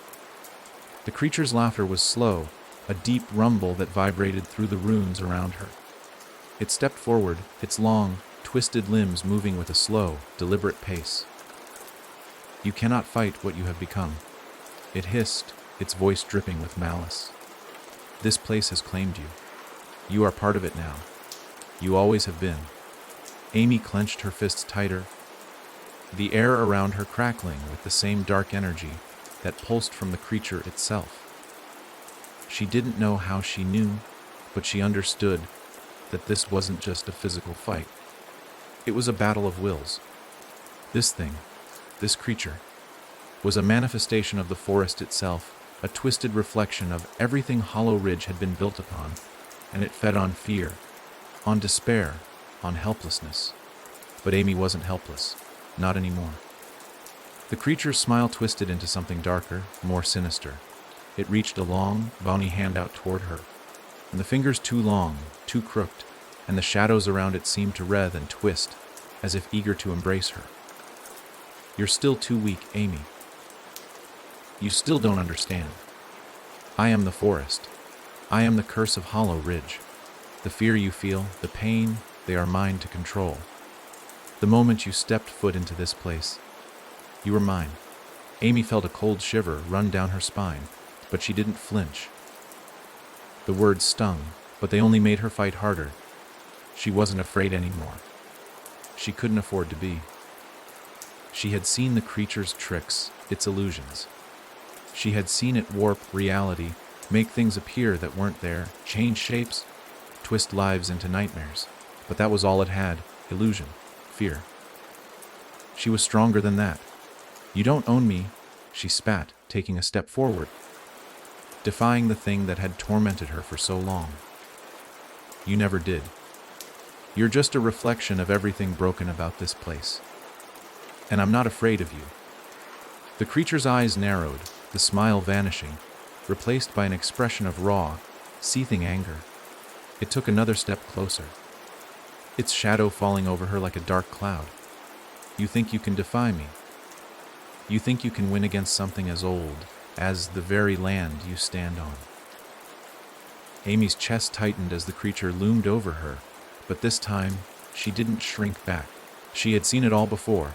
The creature's laughter was slow, a deep rumble that vibrated through the ruins around her. It stepped forward, its long, twisted limbs moving with a slow, deliberate pace. "You cannot fight what you have become," it hissed, its voice dripping with malice. "This place has claimed you. You are part of it now. You always have been." Amy clenched her fists tighter, the air around her crackling with the same dark energy that pulsed from the creature itself. She didn't know how she knew, but she understood that this wasn't just a physical fight. It was a battle of wills. This thing, this creature, was a manifestation of the forest itself, a twisted reflection of everything Hollow Ridge had been built upon, and it fed on fear, on despair, on helplessness. But Amy wasn't helpless, not anymore. The creature's smile twisted into something darker, more sinister. It reached a long, bony hand out toward her, and the fingers too long, too crooked, and the shadows around it seemed to writhe and twist, as if eager to embrace her. "You're still too weak, Amy. You still don't understand. I am the forest. I am the curse of Hollow Ridge. The fear you feel, the pain, they are mine to control. The moment you stepped foot into this place, you were mine." Amy felt a cold shiver run down her spine, but she didn't flinch. The words stung, but they only made her fight harder. She wasn't afraid anymore. She couldn't afford to be. She had seen the creature's tricks, its illusions. She had seen it warp reality, make things appear that weren't there, change shapes, twist lives into nightmares. But that was all it had, illusion, fear. She was stronger than that. "You don't own me," she spat, taking a step forward, defying the thing that had tormented her for so long. "You never did. You're just a reflection of everything broken about this place. And I'm not afraid of you." The creature's eyes narrowed, the smile vanishing, replaced by an expression of raw, seething anger. It took another step closer, its shadow falling over her like a dark cloud. "You think you can defy me? You think you can win against something as old as the very land you stand on?" Amy's chest tightened as the creature loomed over her, but this time she didn't shrink back. She had seen it all before,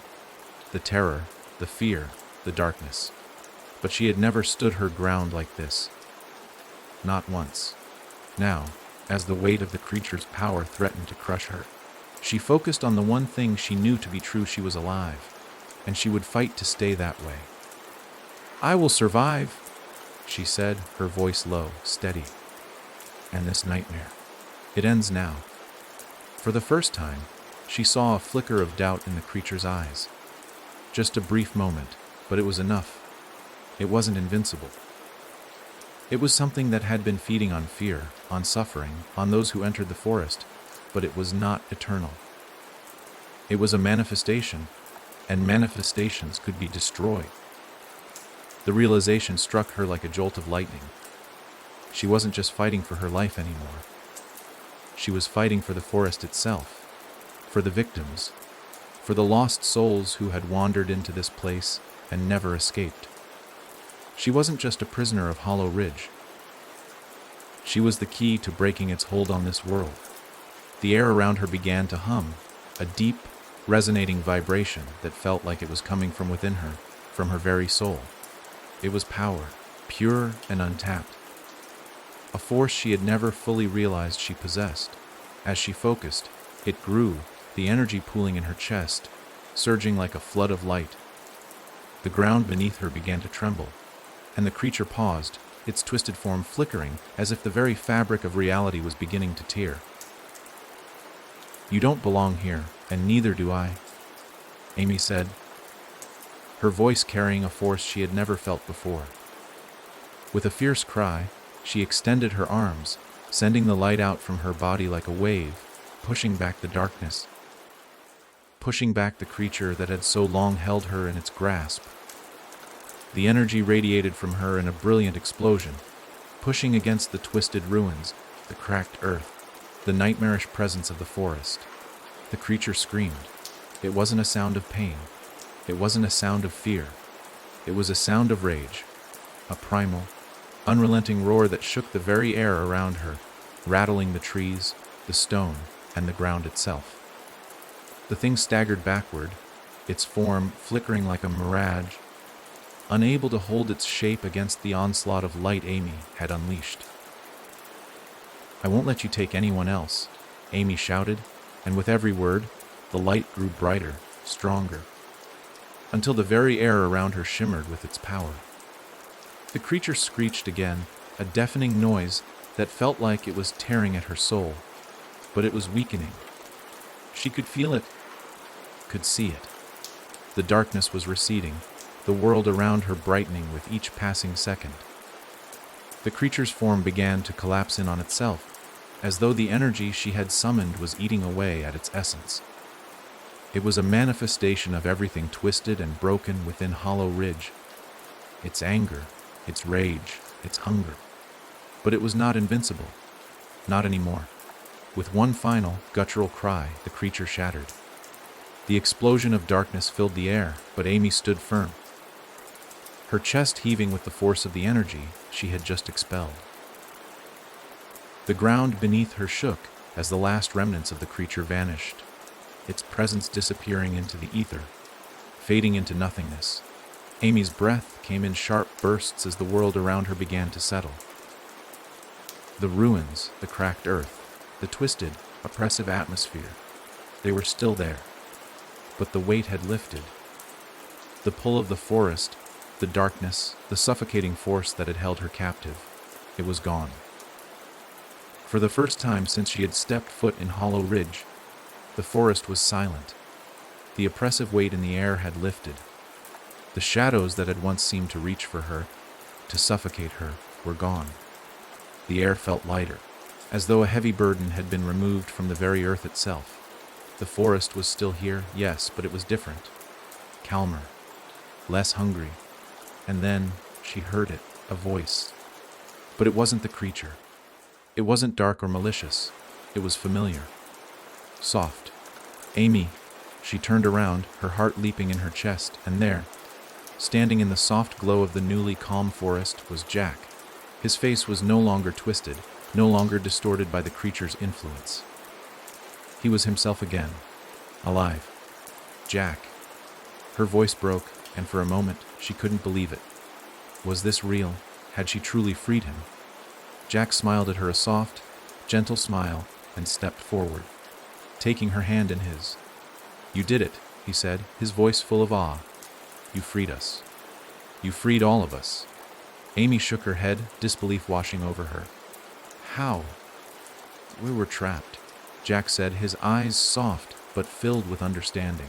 the terror, the fear, the darkness. But she had never stood her ground like this. Not once. Now, as the weight of the creature's power threatened to crush her, she focused on the one thing she knew to be true: she was alive, and she would fight to stay that way. "I will survive," she said, her voice low, steady. "And this nightmare, it ends now." For the first time, She saw a flicker of doubt in the creature's eyes. Just a brief moment, but it was enough. It wasn't invincible. It was something that had been feeding on fear, on suffering, on those who entered the forest, but it was not eternal. It was a manifestation, and manifestations could be destroyed. The realization struck her like a jolt of lightning. She wasn't just fighting for her life anymore. She was fighting for the forest itself, for the victims, for the lost souls who had wandered into this place and never escaped. She wasn't just a prisoner of Hollow Ridge. She was the key to breaking its hold on this world. The air around her began to hum, a deep, resonating vibration that felt like it was coming from within her, from her very soul. It was power, pure and untapped. A force she had never fully realized she possessed. As she focused, it grew, the energy pooling in her chest, surging like a flood of light. The ground beneath her began to tremble, and the creature paused, its twisted form flickering as if the very fabric of reality was beginning to tear. "You don't belong here, and neither do I," Amy said, her voice carrying a force she had never felt before. With a fierce cry, she extended her arms, sending the light out from her body like a wave, pushing back the darkness, pushing back the creature that had so long held her in its grasp. The energy radiated from her in a brilliant explosion, pushing against the twisted ruins, the cracked earth, the nightmarish presence of the forest. The creature screamed. It wasn't a sound of pain. It wasn't a sound of fear. It was a sound of rage, a primal, unrelenting roar that shook the very air around her, rattling the trees, the stone, and the ground itself. The thing staggered backward, its form flickering like a mirage, unable to hold its shape against the onslaught of light Amy had unleashed. "I won't let you take anyone else," Amy shouted, and with every word, the light grew brighter, stronger, until the very air around her shimmered with its power. The creature screeched again, a deafening noise that felt like it was tearing at her soul, but it was weakening. She could feel it, could see it. The darkness was receding, the world around her brightening with each passing second. The creature's form began to collapse in on itself, as though the energy she had summoned was eating away at its essence. It was a manifestation of everything twisted and broken within Hollow Ridge. Its anger, its rage, its hunger. But it was not invincible. Not anymore. With one final, guttural cry, the creature shattered. The explosion of darkness filled the air, but Amy stood firm, her chest heaving with the force of the energy she had just expelled. The ground beneath her shook as the last remnants of the creature vanished, its presence disappearing into the ether, fading into nothingness. Amy's breath came in sharp bursts as the world around her began to settle. The ruins, the cracked earth, the twisted, oppressive atmosphere, they were still there, but the weight had lifted. The pull of the forest, the darkness, the suffocating force that had held her captive, it was gone. For the first time since she had stepped foot in Hollow Ridge, the forest was silent. The oppressive weight in the air had lifted. The shadows that had once seemed to reach for her, to suffocate her, were gone. The air felt lighter, as though a heavy burden had been removed from the very earth itself. The forest was still here, yes, but it was different. Calmer, less hungry. And then she heard it, a voice. But it wasn't the creature. It wasn't dark or malicious. It was familiar. Soft. "Amy." She turned around, her heart leaping in her chest, and there, standing in the soft glow of the newly calm forest, was Jack. His face was no longer twisted, no longer distorted by the creature's influence. He was himself again, alive. Jack. Her voice broke, and for a moment she couldn't believe it. Was this real? Had she truly freed him? Jack smiled at her, a soft, gentle smile, and stepped forward, taking her hand in his. "You did it," he said, his voice full of awe. "You freed us. You freed all of us." Amy shook her head, disbelief washing over her. "How?" "We were trapped," Jack said, his eyes soft, but filled with understanding.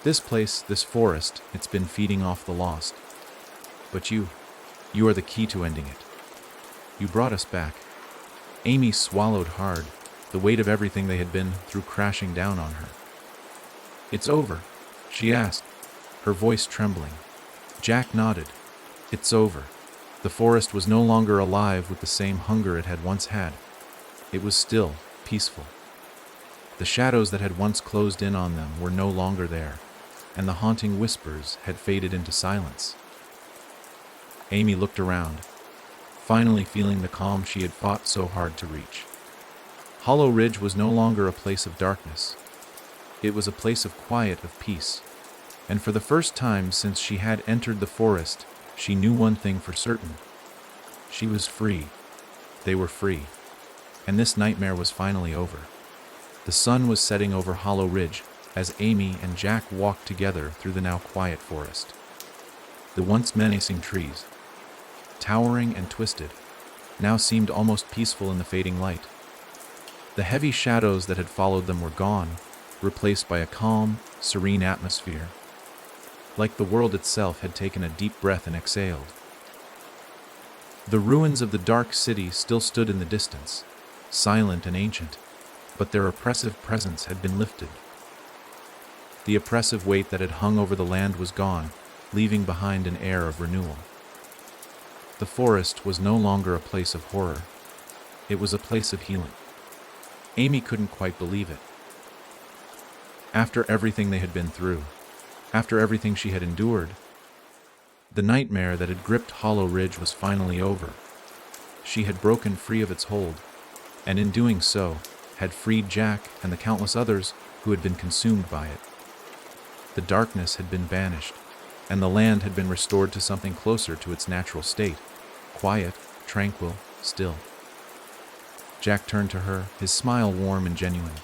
This place, this forest, it's been feeding off the lost. But you are the key to ending it. You brought us back. Amy swallowed hard, the weight of everything they had been through crashing down on her. It's over, she asked, her voice trembling. Jack nodded. It's over. The forest was no longer alive with the same hunger it had once had. It was still peaceful. The shadows that had once closed in on them were no longer there, and the haunting whispers had faded into silence. Amy looked around, finally feeling the calm she had fought so hard to reach. Hollow Ridge was no longer a place of darkness. It was a place of quiet, of peace. And for the first time since she had entered the forest, she knew one thing for certain. She was free. They were free. And this nightmare was finally over. The sun was setting over Hollow Ridge as Amy and Jack walked together through the now quiet forest. The once menacing trees, towering and twisted, now seemed almost peaceful in the fading light. The heavy shadows that had followed them were gone, replaced by a calm, serene atmosphere, like the world itself had taken a deep breath and exhaled. The ruins of the dark city still stood in the distance, silent and ancient, but their oppressive presence had been lifted. The oppressive weight that had hung over the land was gone, leaving behind an air of renewal. The forest was no longer a place of horror. It was a place of healing. Amy couldn't quite believe it. After everything they had been through, after everything she had endured, the nightmare that had gripped Hollow Ridge was finally over. She had broken free of its hold, and in doing so, had freed Jack and the countless others who had been consumed by it. The darkness had been banished, and the land had been restored to something closer to its natural state, quiet, tranquil, still. Jack turned to her, his smile warm and genuine.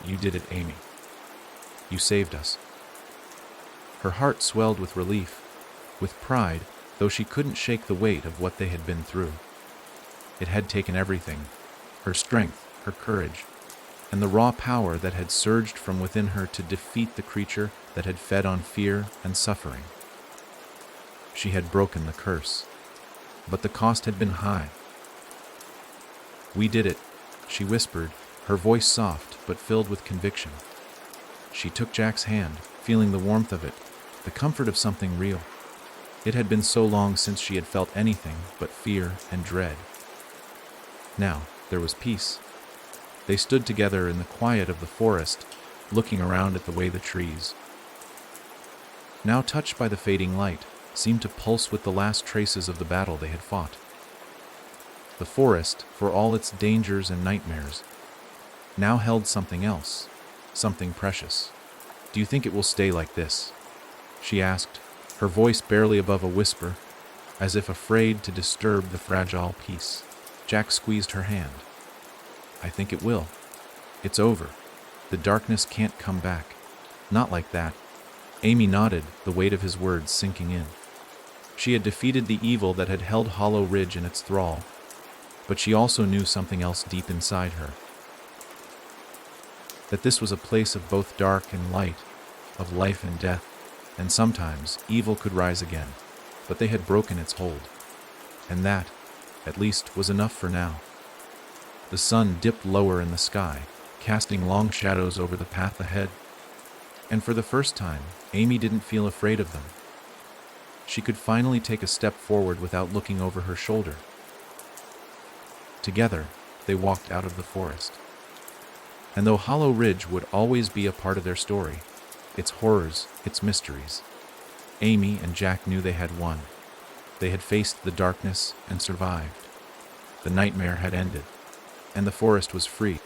You did it, Amy. You saved us. Her heart swelled with relief, with pride, though she couldn't shake the weight of what they had been through. It had taken everything, her strength, her courage, and the raw power that had surged from within her to defeat the creature that had fed on fear and suffering. She had broken the curse, but the cost had been high. We did it, she whispered, her voice soft but filled with conviction. She took Jack's hand, feeling the warmth of it, the comfort of something real. It had been so long since she had felt anything but fear and dread. Now, there was peace. They stood together in the quiet of the forest, looking around at the way the trees, now touched by the fading light, seemed to pulse with the last traces of the battle they had fought. The forest, for all its dangers and nightmares, now held something else, something precious. Do you think it will stay like this? She asked, her voice barely above a whisper, as if afraid to disturb the fragile peace. Jack squeezed her hand. I think it will. It's over. The darkness can't come back. Not like that. Amy nodded, the weight of his words sinking in. She had defeated the evil that had held Hollow Ridge in its thrall, but she also knew something else deep inside her. That this was a place of both dark and light, of life and death, and sometimes evil could rise again, but they had broken its hold. And that, at least, was enough for now. The sun dipped lower in the sky, casting long shadows over the path ahead, and for the first time, Amy didn't feel afraid of them. She could finally take a step forward without looking over her shoulder. Together, they walked out of the forest. And though Hollow Ridge would always be a part of their story, its horrors, its mysteries, Amy and Jack knew they had won. They had faced the darkness and survived. The nightmare had ended, and the forest was free.